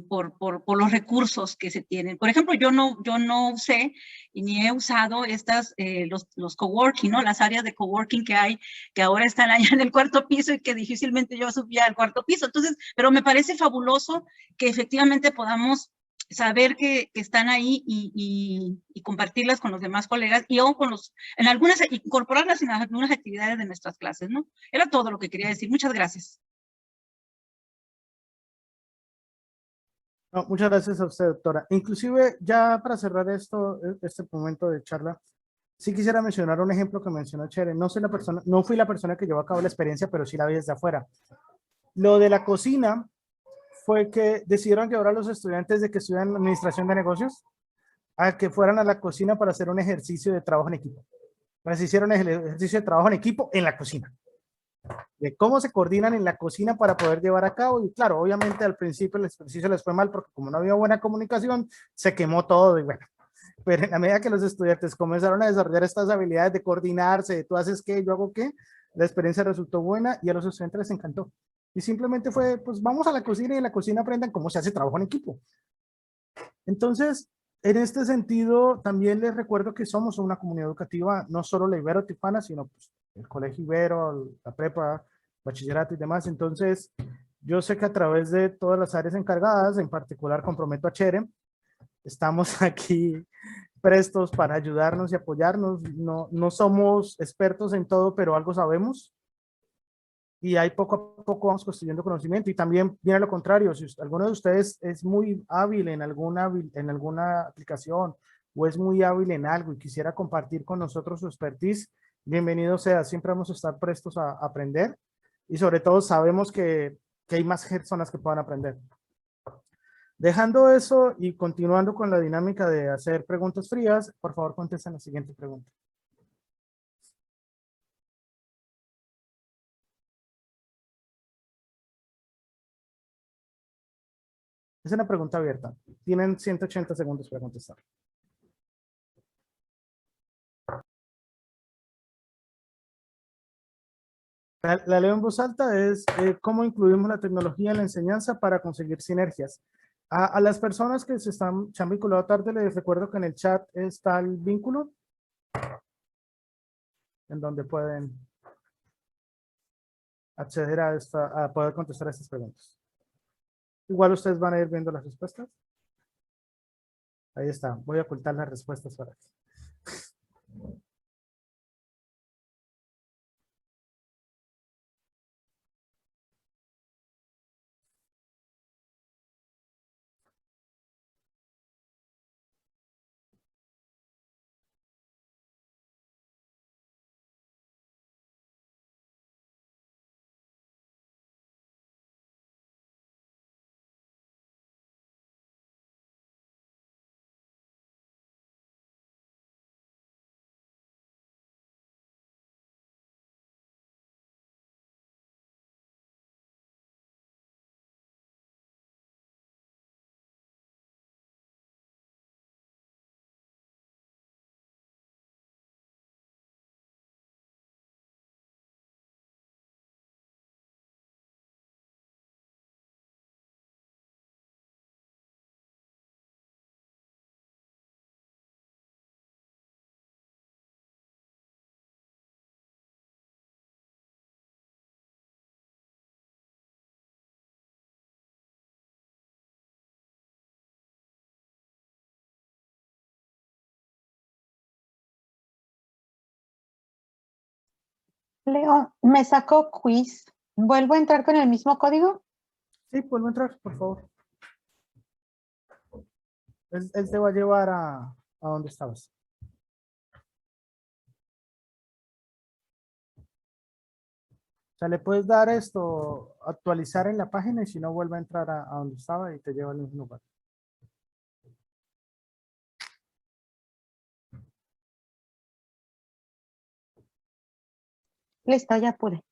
por los recursos que se tienen. Por ejemplo, yo no usé y ni he usado los coworking, ¿no? Las áreas de coworking que hay, que ahora están allá en el cuarto piso y que difícilmente yo subía al cuarto piso. Entonces, pero me parece fabuloso que efectivamente podamos saber que están ahí y compartirlas con los demás colegas y aún incorporarlas en algunas actividades de nuestras clases, ¿no? Era todo lo que quería decir. Muchas gracias. No, muchas gracias a usted, doctora. Inclusive, ya para cerrar este momento de charla, sí quisiera mencionar un ejemplo que mencionó Chere. No fui la persona que llevó a cabo la experiencia, pero sí la vi desde afuera. Lo de la cocina fue que decidieron llevar a los estudiantes de que estudian administración de negocios a que fueran a la cocina para hacer un ejercicio de trabajo en equipo. Entonces hicieron el ejercicio de trabajo en equipo en la cocina, de cómo se coordinan en la cocina para poder llevar a cabo. Y claro, obviamente al principio el ejercicio les fue mal porque como no había buena comunicación, se quemó todo y bueno. Pero en la medida que los estudiantes comenzaron a desarrollar estas habilidades de coordinarse, de tú haces qué, yo hago qué, la experiencia resultó buena y a los estudiantes les encantó. Y simplemente fue, pues vamos a la cocina y en la cocina aprendan cómo se hace trabajo en equipo. Entonces, en este sentido, también les recuerdo que somos una comunidad educativa, no solo la Ibero Tijuana, sino pues, el Colegio Ibero, la prepa, bachillerato y demás. Entonces, yo sé que a través de todas las áreas encargadas, en particular comprometo a Chere, estamos aquí prestos para ayudarnos y apoyarnos. No somos expertos en todo, pero algo sabemos. Y ahí poco a poco vamos construyendo conocimiento. Y también viene lo contrario, si alguno de ustedes es muy hábil en alguna aplicación o es muy hábil en algo y quisiera compartir con nosotros su expertise, bienvenido sea. Siempre vamos a estar prestos a aprender y sobre todo sabemos que hay más personas que puedan aprender. Dejando eso y continuando con la dinámica de hacer preguntas frías, por favor contesten la siguiente pregunta. Es una pregunta abierta. Tienen 180 segundos para contestar. La leo en voz alta es cómo incluimos la tecnología en la enseñanza para conseguir sinergias. A las personas que se han vinculado tarde, les recuerdo que en el chat está el vínculo en donde pueden acceder a poder contestar estas preguntas. Igual ustedes van a ir viendo las respuestas. Ahí está. Voy a ocultar las respuestas para aquí. Leo, me sacó quiz. ¿Vuelvo a entrar con el mismo código? Sí, vuelvo a entrar, por favor. Él te va a llevar a donde estabas. O sea, le puedes dar esto, actualizar en la página y si no vuelve a entrar a donde estaba y te lleva al mismo lugar. Listo, ya pude.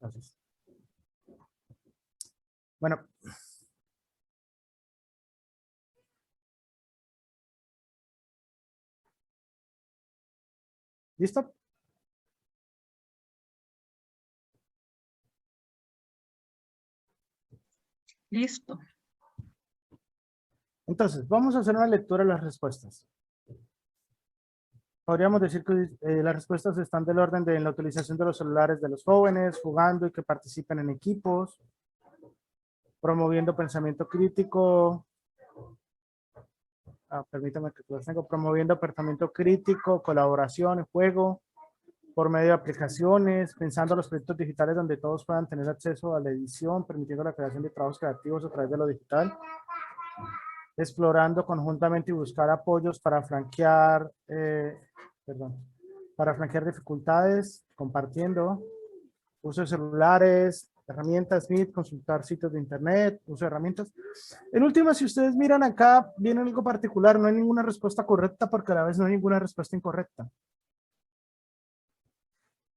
Gracias. Bueno. ¿Listo? Listo. Entonces, vamos a hacer una lectura de las respuestas. Podríamos decir que las respuestas están del orden de la utilización de los celulares de los jóvenes, jugando y que participen en equipos, promoviendo pensamiento crítico, permítame que los tengo, promoviendo pensamiento crítico, colaboración, juego, por medio de aplicaciones, pensando en los proyectos digitales donde todos puedan tener acceso a la edición, permitiendo la creación de trabajos creativos a través de lo digital, explorando conjuntamente y buscar apoyos para franquear, para franquear dificultades, compartiendo, uso de celulares, herramientas Meet, consultar sitios de internet, uso de herramientas. En última, si ustedes miran acá, viene algo particular, no hay ninguna respuesta correcta porque a la vez no hay ninguna respuesta incorrecta.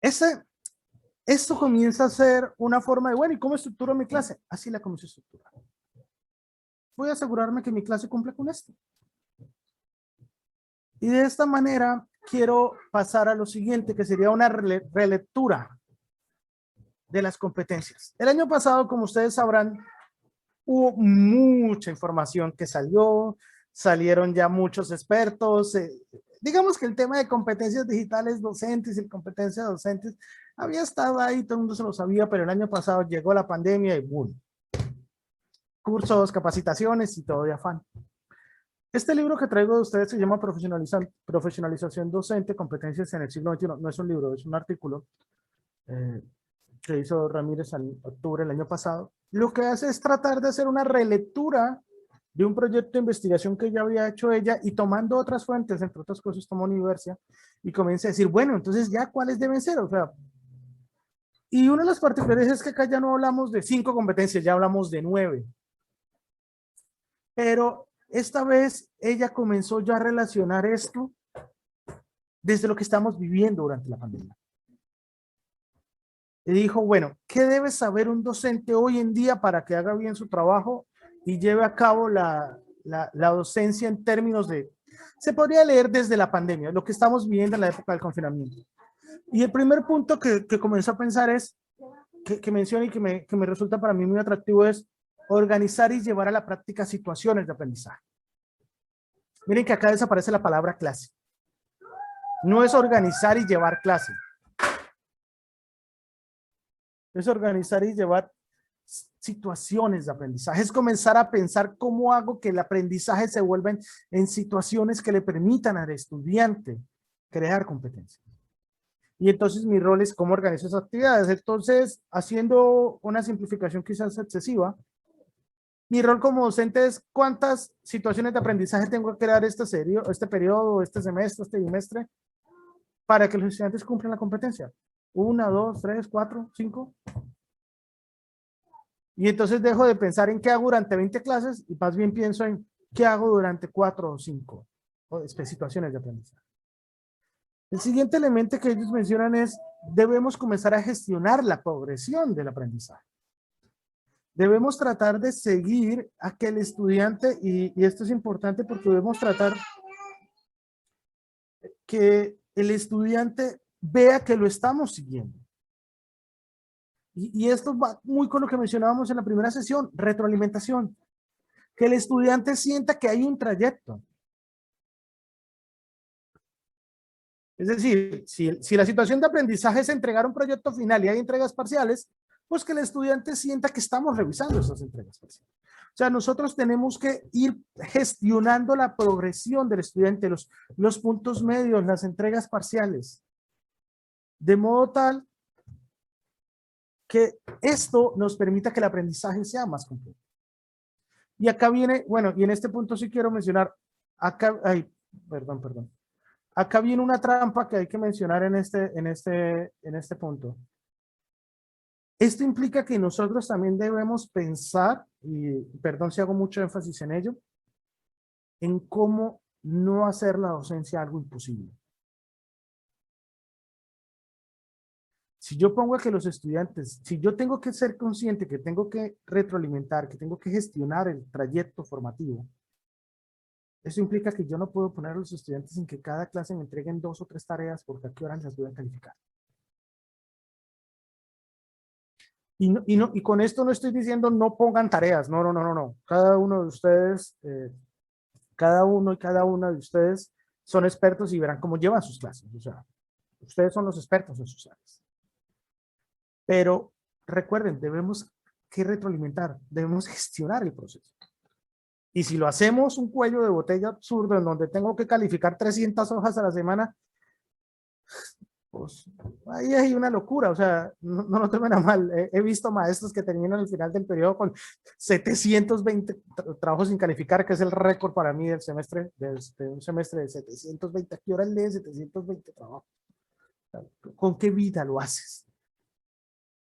Esto comienza a ser una forma de, bueno, ¿y cómo estructuro mi clase? Así la comienzo a estructurar. Voy a asegurarme que mi clase cumple con esto. Y de esta manera quiero pasar a lo siguiente, que sería una relectura de las competencias. El año pasado, como ustedes sabrán, hubo mucha información que salieron ya muchos expertos. Digamos que el tema de competencias digitales docentes y competencias docentes había estado ahí, todo el mundo se lo sabía, pero el año pasado llegó la pandemia y boom. Cursos, capacitaciones y todo de afán. Este libro que traigo de ustedes se llama Profesionalización Docente, Competencias en el Siglo XXI. No es un libro, es un artículo que hizo Ramírez en octubre del año pasado. Lo que hace es tratar de hacer una relectura de un proyecto de investigación que ya había hecho ella y tomando otras fuentes, entre otras cosas tomó Universia y comienza a decir, bueno, entonces ya cuáles deben ser, o sea, y una de las particularidades es que acá ya no hablamos de 5 competencias, ya hablamos de 9. Pero esta vez ella comenzó ya a relacionar esto desde lo que estamos viviendo durante la pandemia. Y dijo, bueno, ¿qué debe saber un docente hoy en día para que haga bien su trabajo y lleve a cabo la docencia en términos de, se podría leer desde la pandemia, lo que estamos viviendo en la época del confinamiento? Y el primer punto que comenzó a pensar es, que menciona y que me resulta para mí muy atractivo es organizar y llevar a la práctica situaciones de aprendizaje. Miren que acá desaparece la palabra clase. No es organizar y llevar clase. Es organizar y llevar situaciones de aprendizaje. Es comenzar a pensar cómo hago que el aprendizaje se vuelva en situaciones que le permitan al estudiante crear competencias. Y entonces mi rol es cómo organizo esas actividades. Entonces, haciendo una simplificación quizás excesiva, mi rol como docente es cuántas situaciones de aprendizaje tengo que crear este periodo, este semestre, este bimestre, para que los estudiantes cumplan la competencia. 1, 2, 3, 4, 5. Y entonces dejo de pensar en qué hago durante 20 clases y más bien pienso en qué hago durante 4 o 5 situaciones de aprendizaje. El siguiente elemento que ellos mencionan es, debemos comenzar a gestionar la progresión del aprendizaje. Debemos tratar de seguir a que el estudiante, y esto es importante porque debemos tratar que el estudiante vea que lo estamos siguiendo. Y esto va muy con lo que mencionábamos en la primera sesión, retroalimentación. Que el estudiante sienta que hay un trayecto. Es decir, si la situación de aprendizaje es entregar un proyecto final y hay entregas parciales, pues que el estudiante sienta que estamos revisando esas entregas parciales. O sea, nosotros tenemos que ir gestionando la progresión del estudiante, los puntos medios, las entregas parciales, de modo tal que esto nos permita que el aprendizaje sea más completo. Y acá viene, bueno, y en este punto sí quiero mencionar, acá, perdón. Acá viene una trampa que hay que mencionar en este punto. Esto implica que nosotros también debemos pensar, y perdón si hago mucho énfasis en ello, en cómo no hacer la docencia algo imposible. Si yo pongo a que los estudiantes, si yo tengo que ser consciente que tengo que retroalimentar, que tengo que gestionar el trayecto formativo, eso implica que yo no puedo poner a los estudiantes en que cada clase me entreguen 2 o 3 tareas porque a qué hora las voy a calificar. Y con esto no estoy diciendo no pongan tareas, no. Cada uno de ustedes, cada uno y cada una de ustedes son expertos y verán cómo llevan sus clases. O sea, ustedes son los expertos en sus áreas. Pero recuerden, debemos que retroalimentar, debemos gestionar el proceso. Y si lo hacemos un cuello de botella absurdo en donde tengo que calificar 300 hojas a la semana, pues ahí hay una locura. O sea, no lo tomen a mal. He visto maestros que terminan al final del periodo con 720 trabajos sin calificar, que es el récord para mí del semestre, de un semestre de 720. ¿A qué hora lee 720 trabajos? ¿Con qué vida lo haces?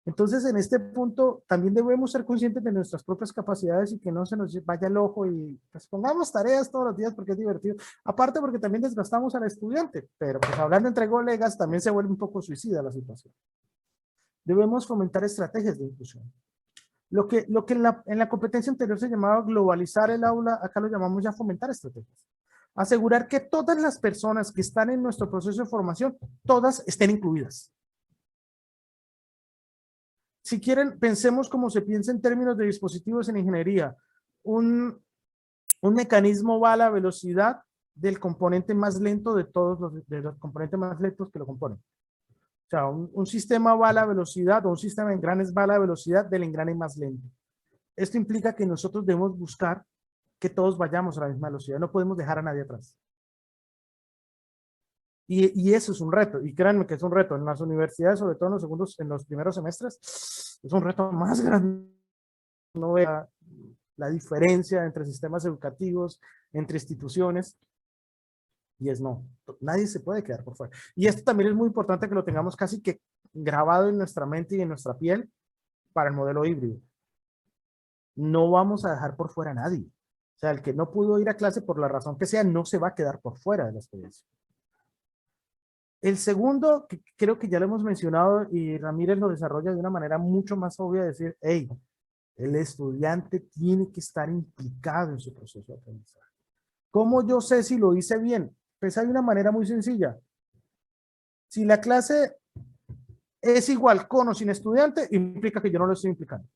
Entonces, en este punto, también debemos ser conscientes de nuestras propias capacidades y que no se nos vaya el ojo y pues, pongamos tareas todos los días porque es divertido. Aparte, porque también desgastamos al estudiante, pero pues hablando entre colegas, también se vuelve un poco suicida la situación. Debemos fomentar estrategias de inclusión. Lo que en la competencia anterior se llamaba globalizar el aula, acá lo llamamos ya fomentar estrategias. Asegurar que todas las personas que están en nuestro proceso de formación, todas estén incluidas. Si quieren, pensemos como se piensa en términos de dispositivos en ingeniería. Un mecanismo va a la velocidad del componente más lento de todos los componentes más lentos que lo componen. O sea, un sistema va a la velocidad, o un sistema de engranes va a la velocidad del engrane más lento. Esto implica que nosotros debemos buscar que todos vayamos a la misma velocidad. No podemos dejar a nadie atrás. Y eso es un reto, y créanme que es un reto. En las universidades, sobre todo en los primeros semestres, es un reto más grande. No vea la diferencia entre sistemas educativos, entre instituciones, y es no, nadie se puede quedar por fuera. Y esto también es muy importante que lo tengamos casi que grabado en nuestra mente y en nuestra piel para el modelo híbrido. No vamos a dejar por fuera a nadie. O sea, el que no pudo ir a clase por la razón que sea, no se va a quedar por fuera de la experiencia. El segundo, que creo que ya lo hemos mencionado y Ramírez lo desarrolla de una manera mucho más obvia, decir, hey, el estudiante tiene que estar implicado en su proceso de aprendizaje. ¿Cómo yo sé si lo hice bien? Pues hay una manera muy sencilla. Si la clase es igual con o sin estudiante, implica que yo no lo estoy implicando.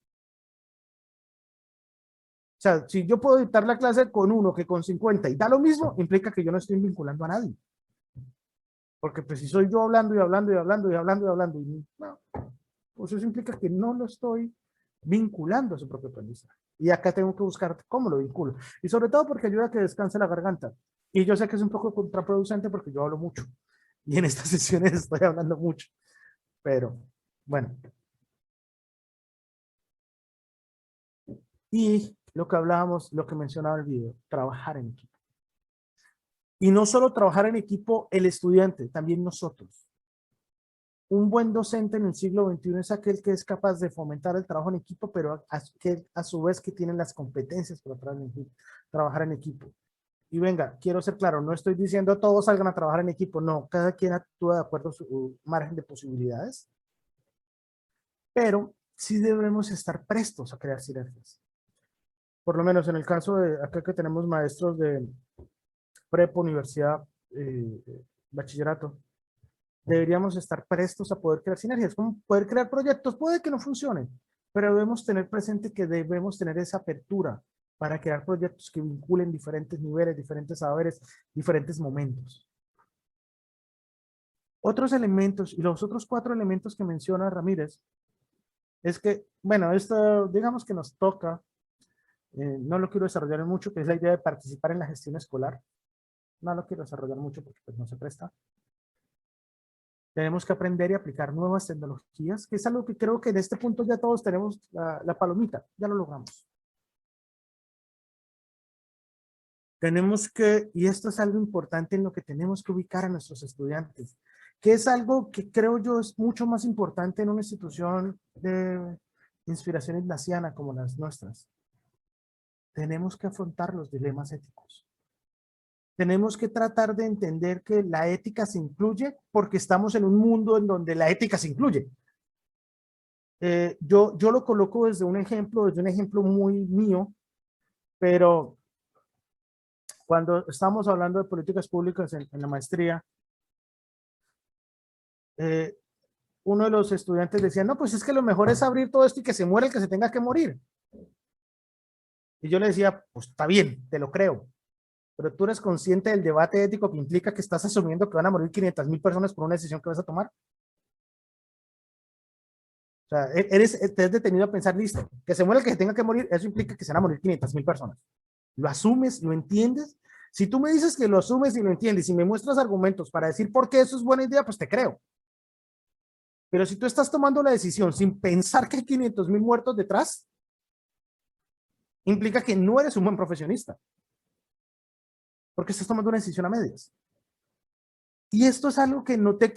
O sea, si yo puedo dictar la clase con 1 que con 50 y da lo mismo, implica que yo no estoy vinculando a nadie. Porque pues si soy yo hablando y hablando y hablando y hablando y hablando, y no, pues eso implica que no lo estoy vinculando a su propio aprendizaje. Y acá tengo que buscar cómo lo vinculo. Y sobre todo porque ayuda a que descanse la garganta. Y yo sé que es un poco contraproducente porque yo hablo mucho. Y en estas sesiones estoy hablando mucho. Pero, bueno. Y lo que hablábamos, lo que mencionaba el video, trabajar en equipo. Y no solo trabajar en equipo el estudiante, también nosotros. Un buen docente en el siglo XXI es aquel que es capaz de fomentar el trabajo en equipo, pero a su vez que tiene las competencias para trabajar en equipo. Y venga, quiero ser claro, no estoy diciendo todos salgan a trabajar en equipo, no, cada quien actúa de acuerdo a su margen de posibilidades, pero sí debemos estar prestos a crear sinergias. Por lo menos en el caso de acá que tenemos maestros de prepa, universidad, bachillerato, deberíamos estar prestos a poder crear sinergias, como poder crear proyectos, puede que no funcionen, pero debemos tener presente que debemos tener esa apertura para crear proyectos que vinculen diferentes niveles, diferentes saberes, diferentes momentos. Otros elementos, y los otros 4 elementos que menciona Ramírez, es que, bueno, esto digamos que nos toca, no lo quiero desarrollar mucho, que es la idea de participar en la gestión escolar. No lo quiero desarrollar mucho porque pues, no se presta. Tenemos que aprender y aplicar nuevas tecnologías, que es algo que creo que en este punto ya todos tenemos la palomita, ya lo logramos. Tenemos que, y esto es algo importante en lo que tenemos que ubicar a nuestros estudiantes, que es algo que creo yo es mucho más importante en una institución de inspiración ignaciana como las nuestras. Tenemos que afrontar los dilemas éticos. Tenemos que tratar de entender que la ética se incluye porque estamos en un mundo en donde la ética se incluye. Yo lo coloco desde un ejemplo muy mío, pero cuando estamos hablando de políticas públicas en la maestría, uno de los estudiantes decía, no, pues es que lo mejor es abrir todo esto y que se muera el que se tenga que morir. Y yo le decía, pues está bien, te lo creo, pero tú eres consciente del debate ético que implica que estás asumiendo que van a morir 500,000 personas por una decisión que vas a tomar. O sea, te has detenido a pensar, listo, que se muera el que se tenga que morir, eso implica que se van a morir 500,000 personas. ¿Lo asumes? ¿Lo entiendes? Si tú me dices que lo asumes y lo entiendes y me muestras argumentos para decir por qué eso es buena idea, pues te creo. Pero si tú estás tomando la decisión sin pensar que hay 500,000 muertos detrás, implica que no eres un buen profesionista. Porque estás tomando una decisión a medias. Y esto es algo que noté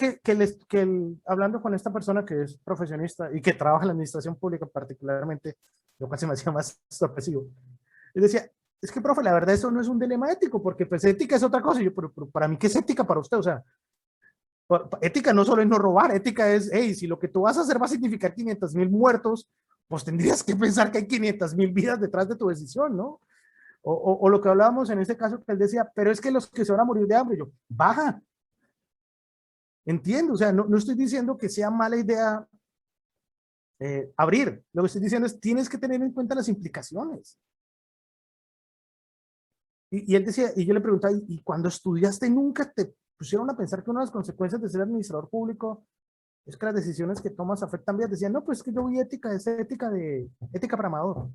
hablando con esta persona que es profesionista y que trabaja en la administración pública particularmente, lo cual se me hacía más sorpresivo. Él decía, es que, profe, la verdad eso no es un dilema ético, porque pues ética es otra cosa. Y yo, pero para mí, ¿qué es ética para usted? O sea, ética no solo es no robar, ética es, hey, si lo que tú vas a hacer va a significar 500,000 muertos, pues tendrías que pensar que hay 500,000 vidas detrás de tu decisión, ¿no? O lo que hablábamos en este caso, que él decía, pero es que los que se van a morir de hambre, yo, baja. Entiendo, o sea, no estoy diciendo que sea mala idea abrir. Lo que estoy diciendo es, tienes que tener en cuenta las implicaciones. Y él decía, y yo le preguntaba, ¿y cuando estudiaste nunca te pusieron a pensar que una de las consecuencias de ser administrador público es que las decisiones que tomas afectan vidas? Decía, no, pues que yo vi ética, es ética para amador.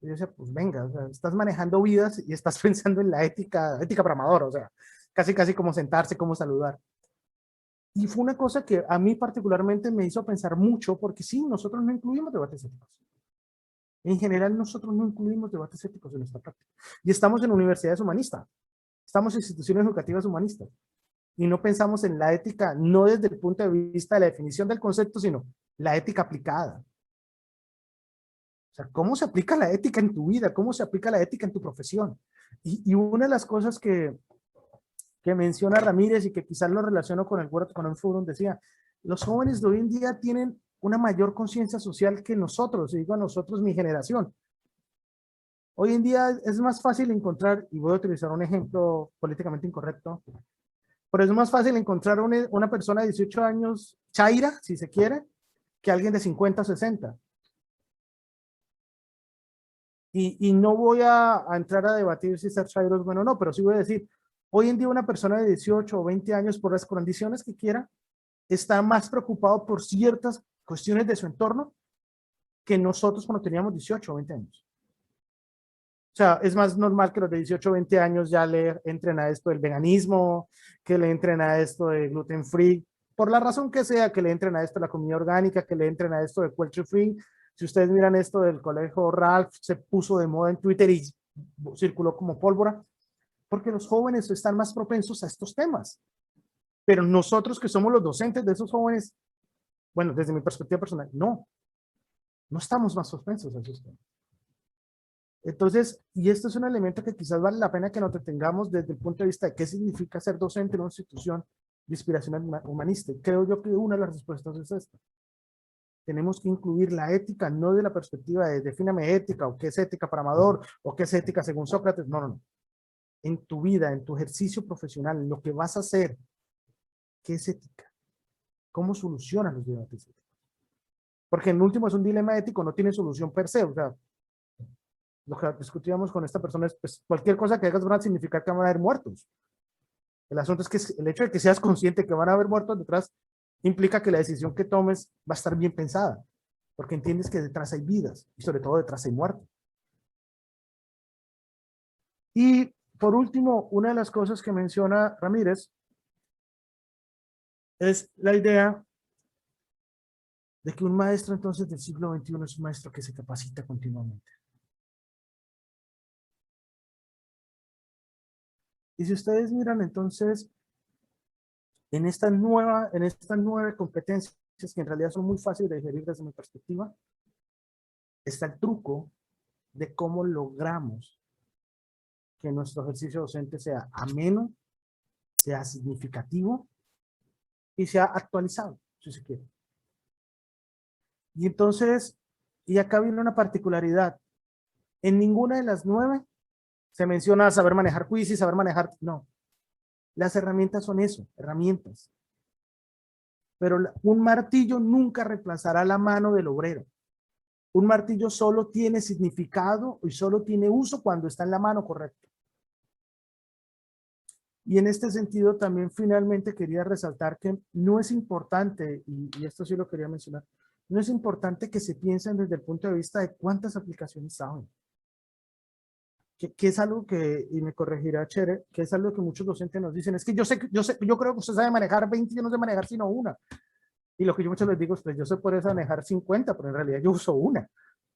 Y yo decía, pues venga, o sea, estás manejando vidas y estás pensando en la ética para amador, o sea, casi como sentarse, como saludar. Y fue una cosa que a mí particularmente me hizo pensar mucho, porque sí, nosotros no incluimos debates éticos. En general, nosotros no incluimos debates éticos en nuestra práctica. Y estamos en universidades humanistas, estamos en instituciones educativas humanistas, y no pensamos en la ética, no desde el punto de vista de la definición del concepto, sino la ética aplicada. O sea, ¿cómo se aplica la ética en tu vida? ¿Cómo se aplica la ética en tu profesión? Y una de las cosas que menciona Ramírez y que quizás lo relaciono con el World Economic Forum, decía, los jóvenes de hoy en día tienen una mayor conciencia social que nosotros, y digo a nosotros, mi generación. Hoy en día es más fácil encontrar, y voy a utilizar un ejemplo políticamente incorrecto, pero es más fácil encontrar una persona de 18 años, chaira, si se quiere, que alguien de 50 o 60. Y no voy a entrar a debatir si ser chairo es bueno o no, pero sí voy a decir, hoy en día una persona de 18 o 20 años, por las condiciones que quiera, está más preocupado por ciertas cuestiones de su entorno que nosotros cuando teníamos 18 o 20 años. O sea, es más normal que los de 18 o 20 años ya le entren a esto del veganismo, que le entren a esto de gluten free, por la razón que sea, que le entren a esto de la comida orgánica, que le entren a esto de poultry free. Si ustedes miran esto del colegio Ralph, se puso de moda en Twitter y circuló como pólvora, porque los jóvenes están más propensos a estos temas. Pero nosotros que somos los docentes de esos jóvenes, bueno, desde mi perspectiva personal, no estamos más propensos a esos temas. Entonces, y esto es un elemento que quizás vale la pena que nos detengamos desde el punto de vista de qué significa ser docente en una institución de inspiración humanista. Creo yo que una de las respuestas es esta. Tenemos que incluir la ética, no de la perspectiva de defíname ética, o qué es ética para amador, o qué es ética según Sócrates, no. En tu vida, en tu ejercicio profesional, en lo que vas a hacer, ¿qué es ética? ¿Cómo solucionas los debates éticos? Porque en último es un dilema ético, no tiene solución per se, o sea, lo que discutíamos con esta persona es, pues, cualquier cosa que hagas va a significar que van a haber muertos. El asunto es que el hecho de que seas consciente que van a haber muertos detrás implica que la decisión que tomes va a estar bien pensada, porque entiendes que detrás hay vidas y sobre todo detrás hay muertos. Y por último, una de las cosas que menciona Ramírez es la idea de que un maestro entonces del siglo XXI es un maestro que se capacita continuamente. Y si ustedes miran entonces en estas nueve competencias que en realidad son muy fáciles de digerir desde mi perspectiva, está el truco de cómo logramos que nuestro ejercicio docente sea ameno, sea significativo y sea actualizado, si se quiere. Y entonces, y acá viene una particularidad. En ninguna de las 9 se menciona saber manejar quizzes, saber manejar, no. Las herramientas son eso, herramientas. pero un martillo nunca reemplazará la mano del obrero. Un martillo solo tiene significado y solo tiene uso cuando está en la mano correcta. Y en este sentido también finalmente quería resaltar que no es importante, y esto sí lo quería mencionar, no es importante que se piensen desde el punto de vista de cuántas aplicaciones saben. Que es algo que, y me corregirá Chere, que es algo que muchos docentes nos dicen, es que yo creo que usted sabe manejar 20, yo no sé manejar sino una. Y lo que yo muchos les digo es, pues yo sé por eso manejar 50, pero en realidad yo uso una,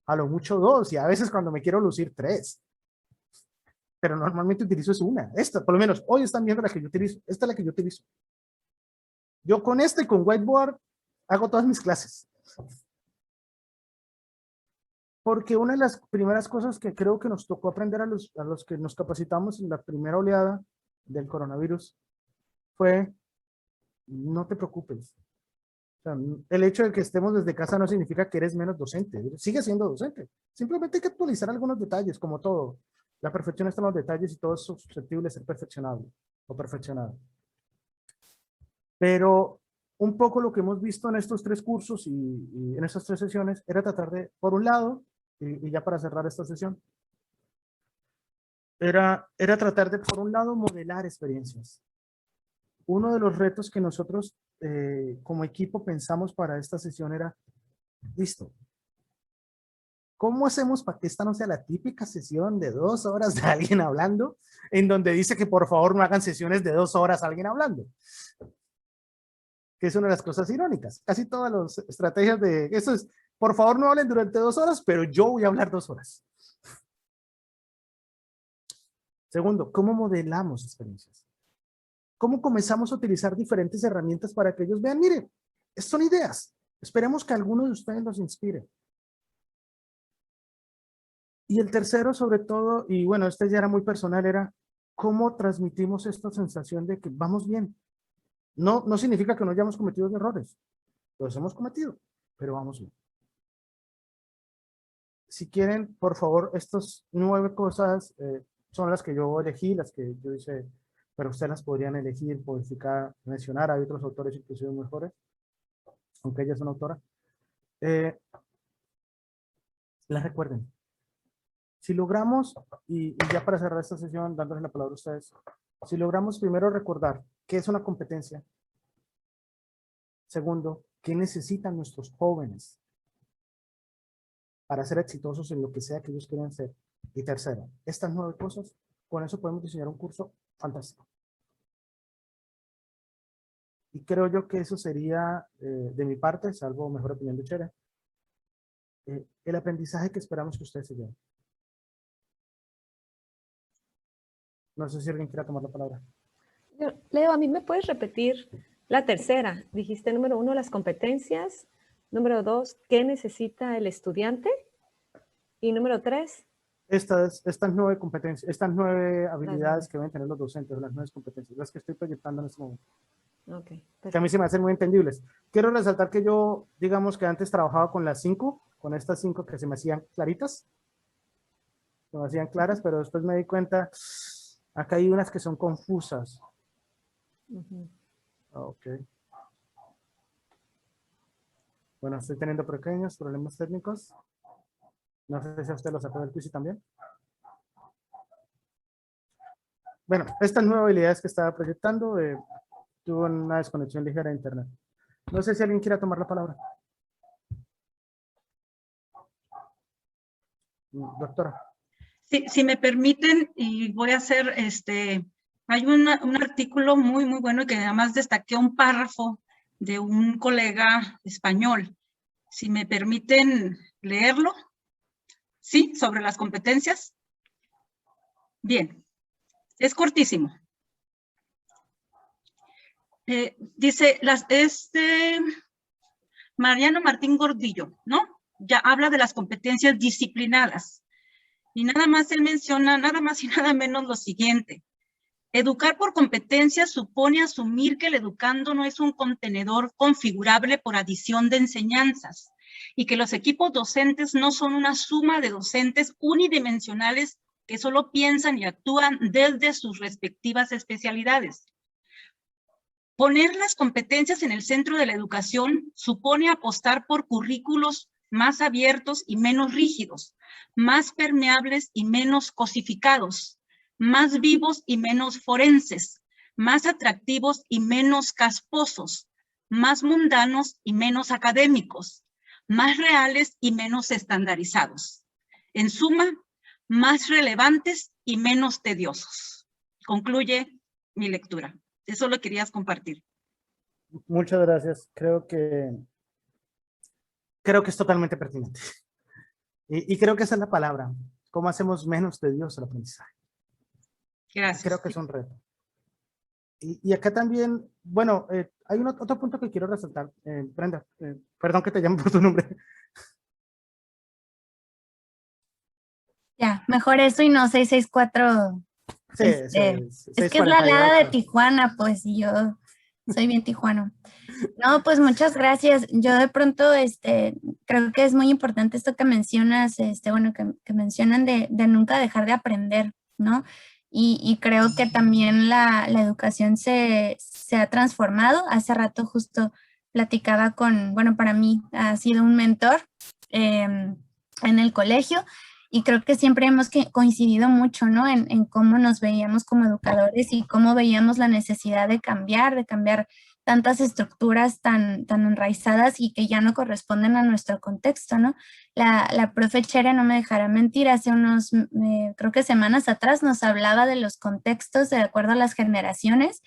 a lo mucho 2, y a veces cuando me quiero lucir 3. Pero normalmente utilizo es una. Esta, por lo menos, hoy están viendo la que yo utilizo. Esta es la que yo utilizo. Yo con esta y con Whiteboard hago todas mis clases. Porque una de las primeras cosas que creo que nos tocó aprender a los que nos capacitamos en la primera oleada del coronavirus fue, no te preocupes. O sea, el hecho de que estemos desde casa no significa que eres menos docente. Sigue siendo docente. Simplemente hay que actualizar algunos detalles, como todo. La perfección está en los detalles y todo es susceptible de ser perfeccionable o perfeccionado. Pero un poco lo que hemos visto en estos 3 cursos y en estas 3 sesiones era tratar de, por un lado, y ya para cerrar esta sesión, era tratar de, por un lado, modelar experiencias. Uno de los retos que nosotros como equipo pensamos para esta sesión era, listo, ¿cómo hacemos para que esta no sea la típica sesión de 2 horas de alguien hablando, en donde dice que por favor no hagan sesiones de 2 horas alguien hablando? Que es una de las cosas irónicas. Casi todas las estrategias de eso es, por favor no hablen durante 2 horas, pero yo voy a hablar 2 horas. Segundo, ¿cómo modelamos experiencias? ¿Cómo comenzamos a utilizar diferentes herramientas para que ellos vean, miren, son ideas, esperemos que alguno de ustedes los inspire? Y el tercero, sobre todo, y bueno, este ya era muy personal, era cómo transmitimos esta sensación de que vamos bien. No significa que no hayamos cometido errores, los hemos cometido, pero vamos bien. Si quieren, por favor, estas 9 cosas son las que yo elegí, las que yo hice, pero ustedes las podrían elegir, modificar, mencionar. Hay otros autores inclusive mejores, aunque ella es una autora. Las recuerden. Si logramos, y ya para cerrar esta sesión, dándoles la palabra a ustedes, si logramos primero recordar qué es una competencia, segundo, qué necesitan nuestros jóvenes para ser exitosos en lo que sea que ellos quieran ser, y tercero, estas 9 cosas, con eso podemos diseñar un curso fantástico. Y creo yo que eso sería, de mi parte, salvo mejor opinión de Chere, el aprendizaje que esperamos que ustedes se lleven. No sé si alguien quiera tomar la palabra. Leo, ¿a mí me puedes repetir la tercera? Dijiste número 1, las competencias. Número 2, ¿qué necesita el estudiante? Y número 3. Estas 9 competencias, estas 9 habilidades que deben tener los docentes, las 9 competencias, las que estoy proyectando en este momento. Okay, que a mí se me hacen muy entendibles. Quiero resaltar que yo, digamos que antes trabajaba con las 5, con estas 5 que se me hacían claritas, se me hacían claras, pero después me di cuenta, acá hay unas que son confusas. Ok. Bueno, estoy teniendo pequeños problemas técnicos. No sé si a usted lo sacó del quiz también. Bueno, estas 9 habilidades que estaba proyectando, tuvo una desconexión ligera de internet. No sé si alguien quiera tomar la palabra. Doctora. Sí, si me permiten, y voy a hacer, hay un artículo muy, muy bueno y que además destaqué un párrafo de un colega español. Si me permiten leerlo. Sí, sobre las competencias. Bien, es cortísimo. Dice, Mariano Martín Gordillo, ¿no? Ya habla de las competencias disciplinadas. Y nada más él menciona, nada más y nada menos lo siguiente. Educar por competencias supone asumir que el educando no es un contenedor configurable por adición de enseñanzas y que los equipos docentes no son una suma de docentes unidimensionales que solo piensan y actúan desde sus respectivas especialidades. Poner las competencias en el centro de la educación supone apostar por currículos más abiertos y menos rígidos, más permeables y menos cosificados, más vivos y menos forenses, más atractivos y menos casposos, más mundanos y menos académicos, más reales y menos estandarizados. En suma, más relevantes y menos tediosos. Concluye mi lectura. Eso lo querías compartir. Muchas gracias. Creo que es totalmente pertinente. Y creo que esa es la palabra. ¿Cómo hacemos menos tedioso el aprendizaje? Gracias. Creo que es un reto. Y acá también, bueno, hay otro punto que quiero resaltar. Brenda, perdón que te llame por tu nombre. Ya, mejor eso y no 664. Sí, Es que es la alada de Tijuana, pues, y yo soy bien tijuano. No, pues muchas gracias. Yo de pronto, creo que es muy importante esto que mencionas, bueno, que mencionan de nunca dejar de aprender, ¿no? Y creo que también la educación se ha transformado. Hace rato justo platicaba bueno, para mí ha sido un mentor en el colegio. Y creo que siempre hemos coincidido mucho, ¿no? En cómo nos veíamos como educadores y cómo veíamos la necesidad de cambiar tantas estructuras tan enraizadas y que ya no corresponden a nuestro contexto, ¿no? La profe Chere, no me dejará mentir, hace unos, creo que semanas atrás nos hablaba de los contextos de acuerdo a las generaciones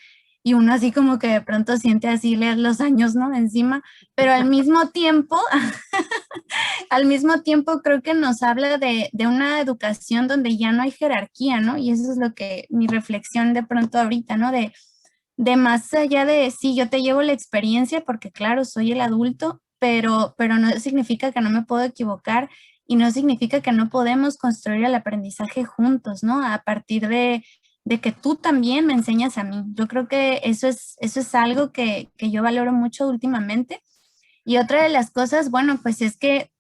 y uno así como que de pronto siente así los años, ¿no? Encima, pero al mismo tiempo... Al mismo tiempo creo que nos habla de una educación donde ya no hay jerarquía, ¿no? Y eso es lo que mi reflexión de pronto ahorita, ¿no? De más allá de, sí, yo te llevo la experiencia porque claro, soy el adulto, pero no significa que no me puedo equivocar y no significa que no podemos construir el aprendizaje juntos, ¿no? A partir de que tú también me enseñas a mí. Yo creo que eso es algo que yo valoro mucho últimamente. Y otra de las cosas, bueno, pues es que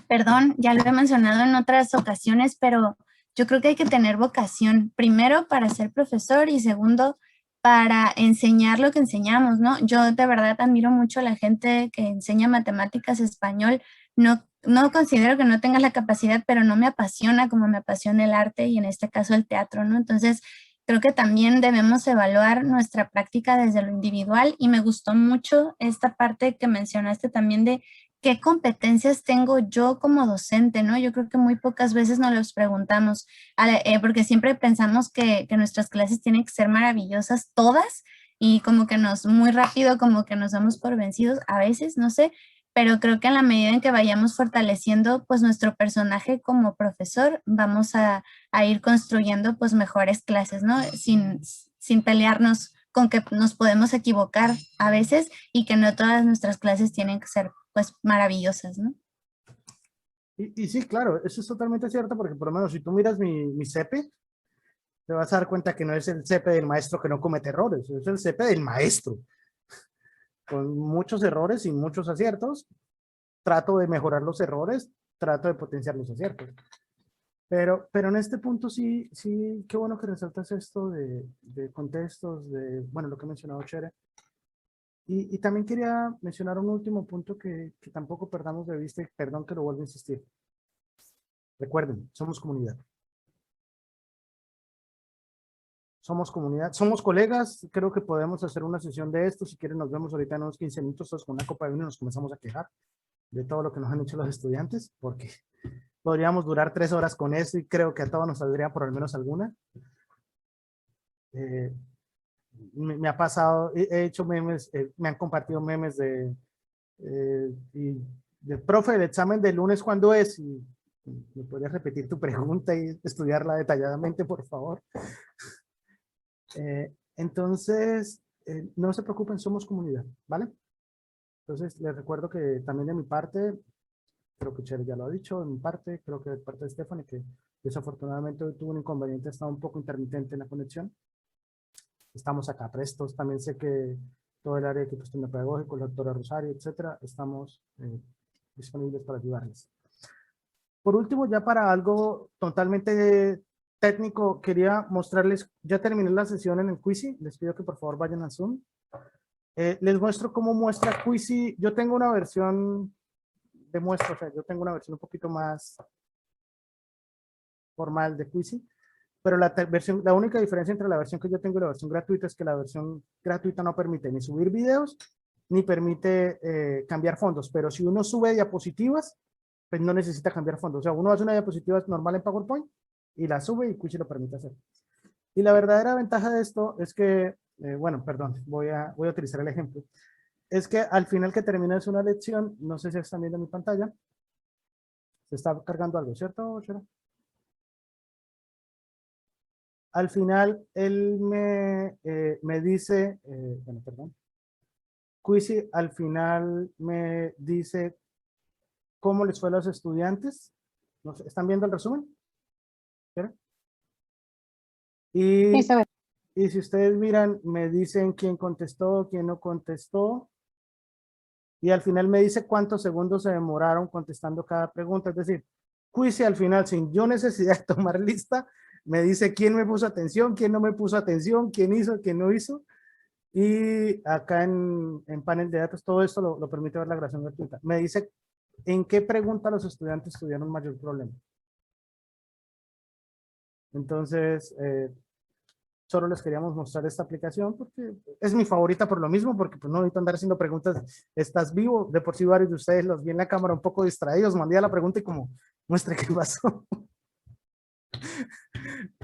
perdón, ya lo he mencionado en otras ocasiones, pero yo creo que hay que tener vocación, primero para ser profesor y segundo para enseñar lo que enseñamos, ¿no? Yo de verdad admiro mucho a la gente que enseña matemáticas, español, no considero que no tenga la capacidad, pero no me apasiona como me apasiona el arte y en este caso el teatro, ¿no? Entonces, creo que también debemos evaluar nuestra práctica desde lo individual y me gustó mucho esta parte que mencionaste también de ¿qué competencias tengo yo como docente, no? Yo creo que muy pocas veces nos los preguntamos, porque siempre pensamos que nuestras clases tienen que ser maravillosas todas y como que muy rápido como que nos damos por vencidos, a veces, no sé, pero creo que en la medida en que vayamos fortaleciendo pues nuestro personaje como profesor, vamos a ir construyendo pues mejores clases, ¿no? Sin pelearnos con que nos podemos equivocar a veces y que no todas nuestras clases tienen que ser pues maravillosas, ¿no? Y sí, claro, eso es totalmente cierto, porque por lo menos si tú miras mi CEPE, te vas a dar cuenta que no es el CEPE del maestro que no comete errores, es el CEPE del maestro, con muchos errores y muchos aciertos. Trato de mejorar los errores, trato de potenciar los aciertos. Pero en este punto sí, qué bueno que resaltas esto de contextos, bueno, lo que ha mencionado Chere. Y también quería mencionar un último punto que tampoco perdamos de vista, y perdón que lo vuelvo a insistir. Recuerden, somos comunidad. Somos comunidad, somos colegas, creo que podemos hacer una sesión de esto. Si quieren nos vemos ahorita en unos 15 minutos todos con una copa de vino y nos comenzamos a quejar de todo lo que nos han hecho los estudiantes, porque podríamos durar 3 horas con eso y creo que a todos nos saldría por al menos alguna. Me ha pasado, he hecho memes, me han compartido memes del profe, el examen del lunes, ¿cuándo es? Y ¿me podrías repetir tu pregunta y estudiarla detalladamente, por favor? Entonces, no se preocupen, somos comunidad, ¿vale? Entonces, les recuerdo que también de mi parte, creo que Cher ya lo ha dicho, de mi parte, creo que de parte de Stephanie, que desafortunadamente hoy tuvo un inconveniente, estaba un poco intermitente en la conexión. Estamos acá prestos, también sé que todo el área de equipos pedagógicos, la doctora Rosario, etcétera, estamos disponibles para ayudarles. Por último, ya para algo totalmente técnico, quería mostrarles, ya terminé la sesión en el Quizy, les pido que por favor vayan al Zoom. Les muestro cómo muestra Quizy. Yo tengo una versión de muestra, o sea, yo tengo una versión un poquito más formal de Quizy, pero la única diferencia entre la versión que yo tengo y la versión gratuita es que la versión gratuita no permite ni subir videos, ni permite cambiar fondos, pero si uno sube diapositivas, pues no necesita cambiar fondos. O sea, uno hace una diapositiva normal en PowerPoint y la sube y Quizy lo permite hacer. Y la verdadera ventaja de esto es que, bueno, perdón, voy a utilizar el ejemplo. Es que al final que terminas una lección, no sé si están viendo mi pantalla, se está cargando algo, ¿cierto, Shara? Al final, él me dice, bueno, perdón, Quizy al final me dice cómo les fue a los estudiantes. No sé, ¿están viendo el resumen? ¿Shara? Sí, se ve. Y si ustedes miran, me dicen quién contestó, quién no contestó. Y al final me dice cuántos segundos se demoraron contestando cada pregunta. Es decir, Quizy al final, sin yo necesidad de tomar lista, me dice quién me puso atención, quién no me puso atención, quién hizo, quién no hizo. Y acá en panel de datos, todo esto lo permite ver la grabación gratuita. Me dice en qué pregunta los estudiantes tuvieron mayor problema. Entonces, solo les queríamos mostrar esta aplicación porque es mi favorita por lo mismo, porque pues no necesito andar haciendo preguntas. ¿Estás vivo? De por sí varios de ustedes los vi en la cámara un poco distraídos, mandé a la pregunta y como, muestre qué pasó.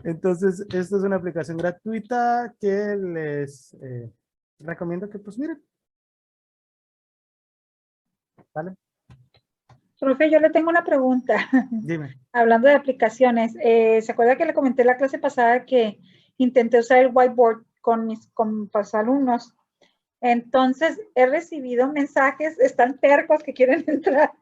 Entonces, esta es una aplicación gratuita que les recomiendo que pues miren. ¿Vale? Profe, yo le tengo una pregunta. Dime. Hablando de aplicaciones, ¿se acuerda que le comenté en la clase pasada que intenté usar el whiteboard con mis alumnos? Entonces, he recibido mensajes, están tercos que quieren entrar.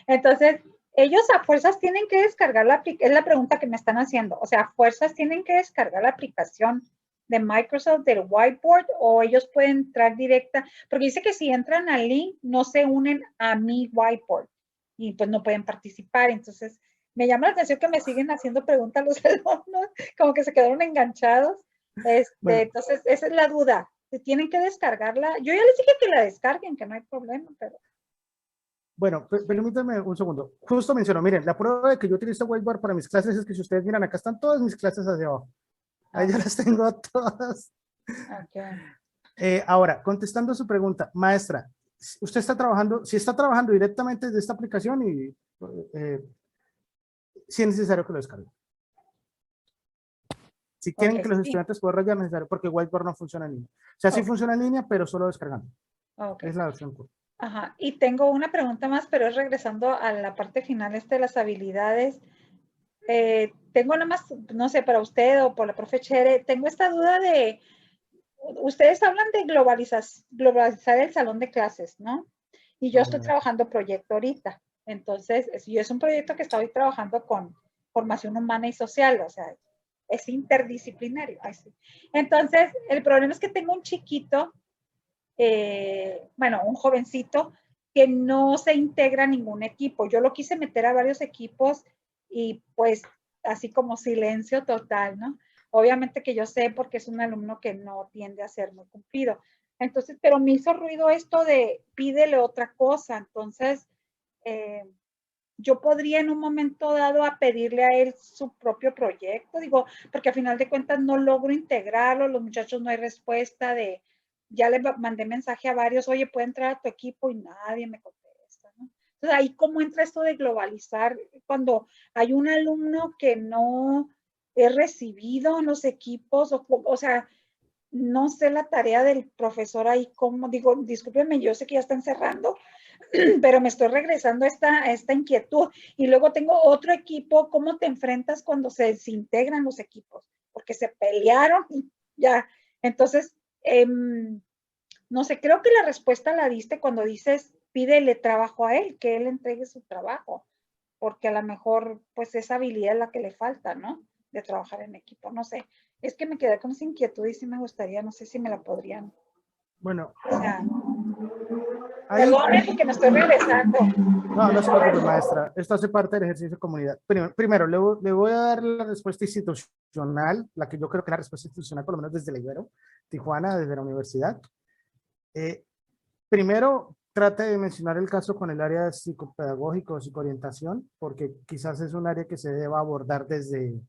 Entonces, ellos a fuerzas tienen que descargar la aplicación, es la pregunta que me están haciendo. O sea, a fuerzas tienen que descargar la aplicación de Microsoft del whiteboard o ellos pueden entrar directa, porque dice que si entran al link no se unen a mi whiteboard y pues no pueden participar. Entonces, me llama la atención que me siguen haciendo preguntas los alumnos, como que se quedaron enganchados. Bueno. Entonces, esa es la duda. Tienen que descargarla. Yo ya les dije que la descarguen, que no hay problema, pero... Bueno, permítanme un segundo. Justo mencionó, miren, la prueba de que yo utilizo whiteboard para mis clases es que si ustedes miran, acá están todas mis clases hacia abajo. Ahí ya las tengo todas. Okay. Ahora, contestando a su pregunta, maestra, usted está trabajando, si está trabajando directamente desde esta aplicación y si es necesario que lo descarguen. Si quieren que los estudiantes puedan rayar, necesario, porque whiteboard no funciona en línea. O sea, sí funciona en línea, pero solo descargando. Es la versión curva. Ajá, y tengo una pregunta más, pero es regresando a la parte final de las habilidades. Tengo nada más, no sé, para usted o por la profe Chere, tengo esta duda de, ustedes hablan de globalizar el salón de clases, ¿no? Y yo estoy trabajando proyecto ahorita. Entonces, yo es un proyecto que estoy trabajando con formación humana y social, o sea, es interdisciplinario. Así. Entonces, el problema es que tengo un chiquito, bueno, un jovencito que no se integra a ningún equipo. Yo lo quise meter a varios equipos y pues así como silencio total, ¿no? Obviamente que yo sé porque es un alumno que no tiende a ser muy cumplido. Entonces, pero me hizo ruido esto de pídele otra cosa. Entonces, yo podría en un momento dado a pedirle a él su propio proyecto, digo, porque a final de cuentas no logro integrarlo, los muchachos no hay respuesta de, ya le mandé mensaje a varios, oye, ¿puede entrar a tu equipo? Y nadie me contesta, ¿no? Entonces, ahí cómo entra esto de globalizar cuando hay un alumno que no es recibido en los equipos, o sea, no sé la tarea del profesor ahí, como digo, discúlpenme, yo sé que ya están cerrando, pero me estoy regresando a esta inquietud. Y luego tengo otro equipo, ¿cómo te enfrentas cuando se desintegran los equipos? Porque se pelearon y ya. Entonces, no sé, creo que la respuesta la diste cuando dices, pídele trabajo a él, que él entregue su trabajo, porque a lo mejor, pues, esa habilidad es la que le falta, ¿no? De trabajar en equipo, no sé. Es que me quedé con esa inquietud y sí me gustaría, no sé si me la podrían. Bueno, O sea, Perdone porque me estoy regresando. No, no se preocupe, maestra. Esto hace parte del ejercicio de comunidad. Primero le voy a dar la respuesta institucional, la que yo creo que es la respuesta institucional, por lo menos desde la Ibero, Tijuana, desde la universidad. Primero, trate de mencionar el caso con el área psicopedagógico o psicoorientación, porque quizás es un área que se deba abordar desde,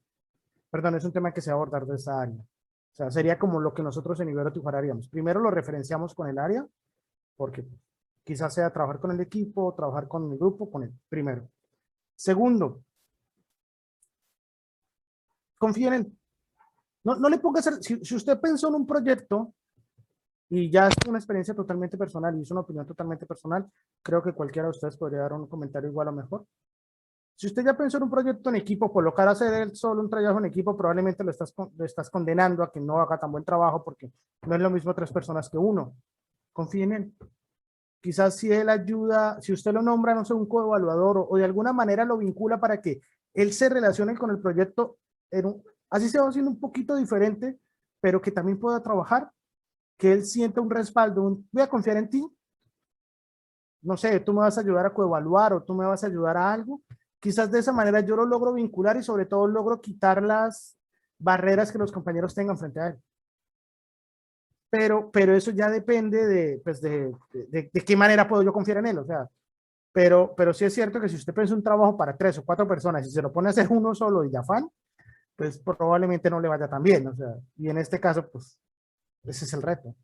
perdón, es un tema que se va a abordar de esa área. O sea, sería como lo que nosotros en Ibero Tijuana haríamos. Primero lo referenciamos con el área, porque quizás sea trabajar con el equipo, trabajar con el grupo, con el primero. Segundo, confíe en él. No le ponga a hacer, si usted pensó en un proyecto y ya es una experiencia totalmente personal y es una opinión totalmente personal, creo que cualquiera de ustedes podría dar un comentario igual o mejor. Si usted ya pensó en un proyecto en equipo, colocar a hacer él solo un trabajo en equipo, probablemente lo estás condenando a que no haga tan buen trabajo porque no es lo mismo 3 personas que uno. Confíe en él. Quizás si él ayuda, si usted lo nombra, no sé, un coevaluador o de alguna manera lo vincula para que él se relacione con el proyecto, así se va haciendo un poquito diferente, pero que también pueda trabajar, que él sienta un respaldo, voy a confiar en ti, no sé, tú me vas a ayudar a coevaluar o tú me vas a ayudar a algo. Quizás de esa manera yo lo logro vincular y sobre todo logro quitar las barreras que los compañeros tengan frente a él. Pero eso ya depende de qué manera puedo yo confiar en él, o sea, pero sí es cierto que si usted piensa un trabajo para 3 o 4 personas y se lo pone a hacer uno solo y de afán, pues probablemente no le vaya tan bien, o sea, y en este caso, pues, ese es el reto.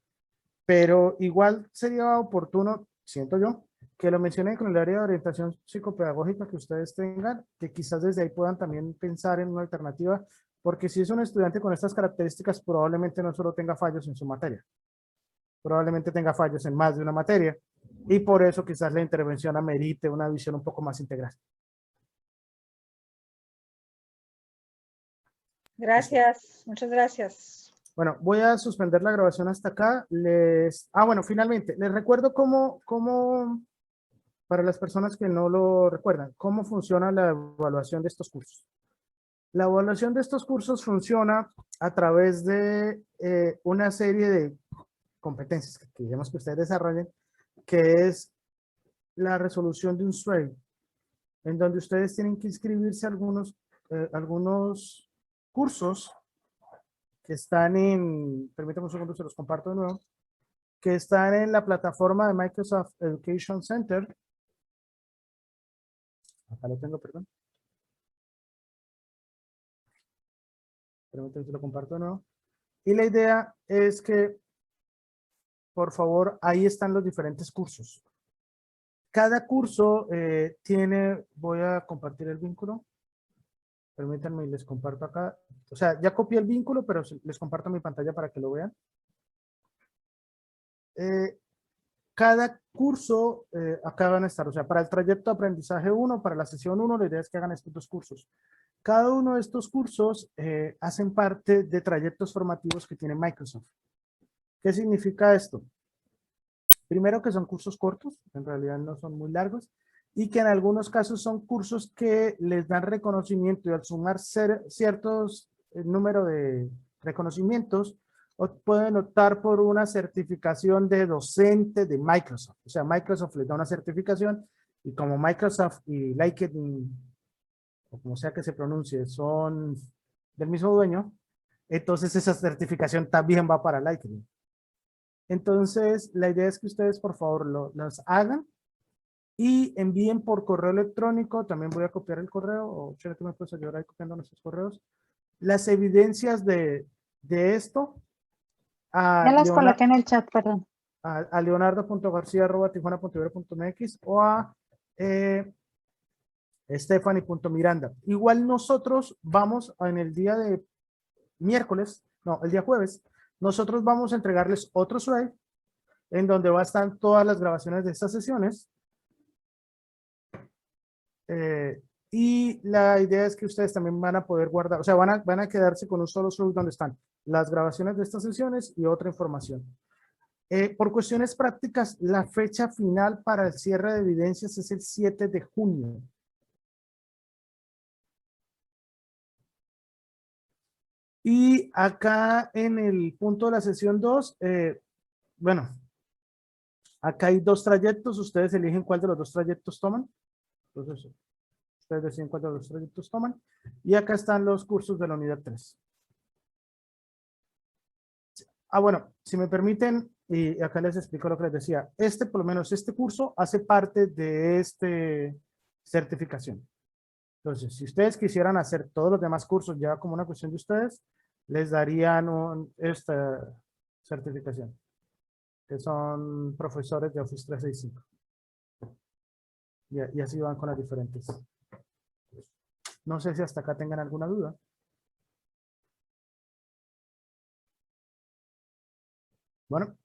Pero igual sería oportuno, siento yo, que lo mencionen con el área de orientación psicopedagógica que ustedes tengan, que quizás desde ahí puedan también pensar en una alternativa, porque si es un estudiante con estas características, probablemente no solo tenga fallos en su materia, probablemente tenga fallos en más de una materia, y por eso quizás la intervención amerite una visión un poco más integral. Gracias, muchas gracias. Bueno, voy a suspender la grabación hasta acá. Bueno, finalmente, les recuerdo cómo, para las personas que no lo recuerdan, cómo funciona la evaluación de estos cursos. La evaluación de estos cursos funciona a través de una serie de competencias que queremos que ustedes desarrollen, que es la resolución de un SWOT, en donde ustedes tienen que inscribirse a algunos cursos que están permítanme un segundo, se los comparto de nuevo, que están en la plataforma de Microsoft Education Center. Acá lo tengo, perdón. Permítanme, se lo comparto de nuevo. Y la idea es que, por favor, ahí están los diferentes cursos. Cada curso voy a compartir el vínculo. Permítanme, les comparto acá. O sea, ya copié el vínculo, pero les comparto mi pantalla para que lo vean. Cada curso, acá van a estar, o sea, para el trayecto de aprendizaje 1, para la sesión 1, la idea es que hagan estos 2 cursos. Cada uno de estos cursos hacen parte de trayectos formativos que tiene Microsoft. ¿Qué significa esto? Primero que son cursos cortos, en realidad no son muy largos, y que en algunos casos son cursos que les dan reconocimiento y al sumar ciertos número de reconocimientos, pueden optar por una certificación de docente de Microsoft. O sea, Microsoft les da una certificación y como Microsoft y LinkedIn, o como sea que se pronuncie, son del mismo dueño, entonces esa certificación también va para LinkedIn. Entonces, la idea es que ustedes, por favor, las hagan y envíen por correo electrónico. También voy a copiar el correo, o Chere, tú me puedes ayudar ahí copiando nuestros correos. Las evidencias de esto. Ya las coloqué en el chat, perdón. A leonardo.garcia@tijuana.ibero.mx o a Stephanie.miranda. Igual nosotros vamos en el día de miércoles, no, el día jueves, nosotros vamos a entregarles otro slide en donde va a estar todas las grabaciones de estas sesiones. Y la idea es que ustedes también van a poder guardar, o sea, van a quedarse con un solo slide donde están las grabaciones de estas sesiones y otra información. Por cuestiones prácticas, la fecha final para el cierre de evidencias es el 7 de junio. Y acá en el punto de la sesión 2, bueno, Acá hay 2 trayectos, ustedes eligen cuál de los 2 trayectos toman. Entonces, ustedes deciden cuál de los 2 trayectos toman. Y acá están los cursos de la unidad 3. Bueno, si me permiten, y acá les explico lo que les decía. Por lo menos este curso hace parte de esta certificación. Entonces, si ustedes quisieran hacer todos los demás cursos ya como una cuestión de ustedes, les darían esta certificación, que son profesores de Office 365. Y así van con las diferentes. No sé si hasta acá tengan alguna duda. Bueno.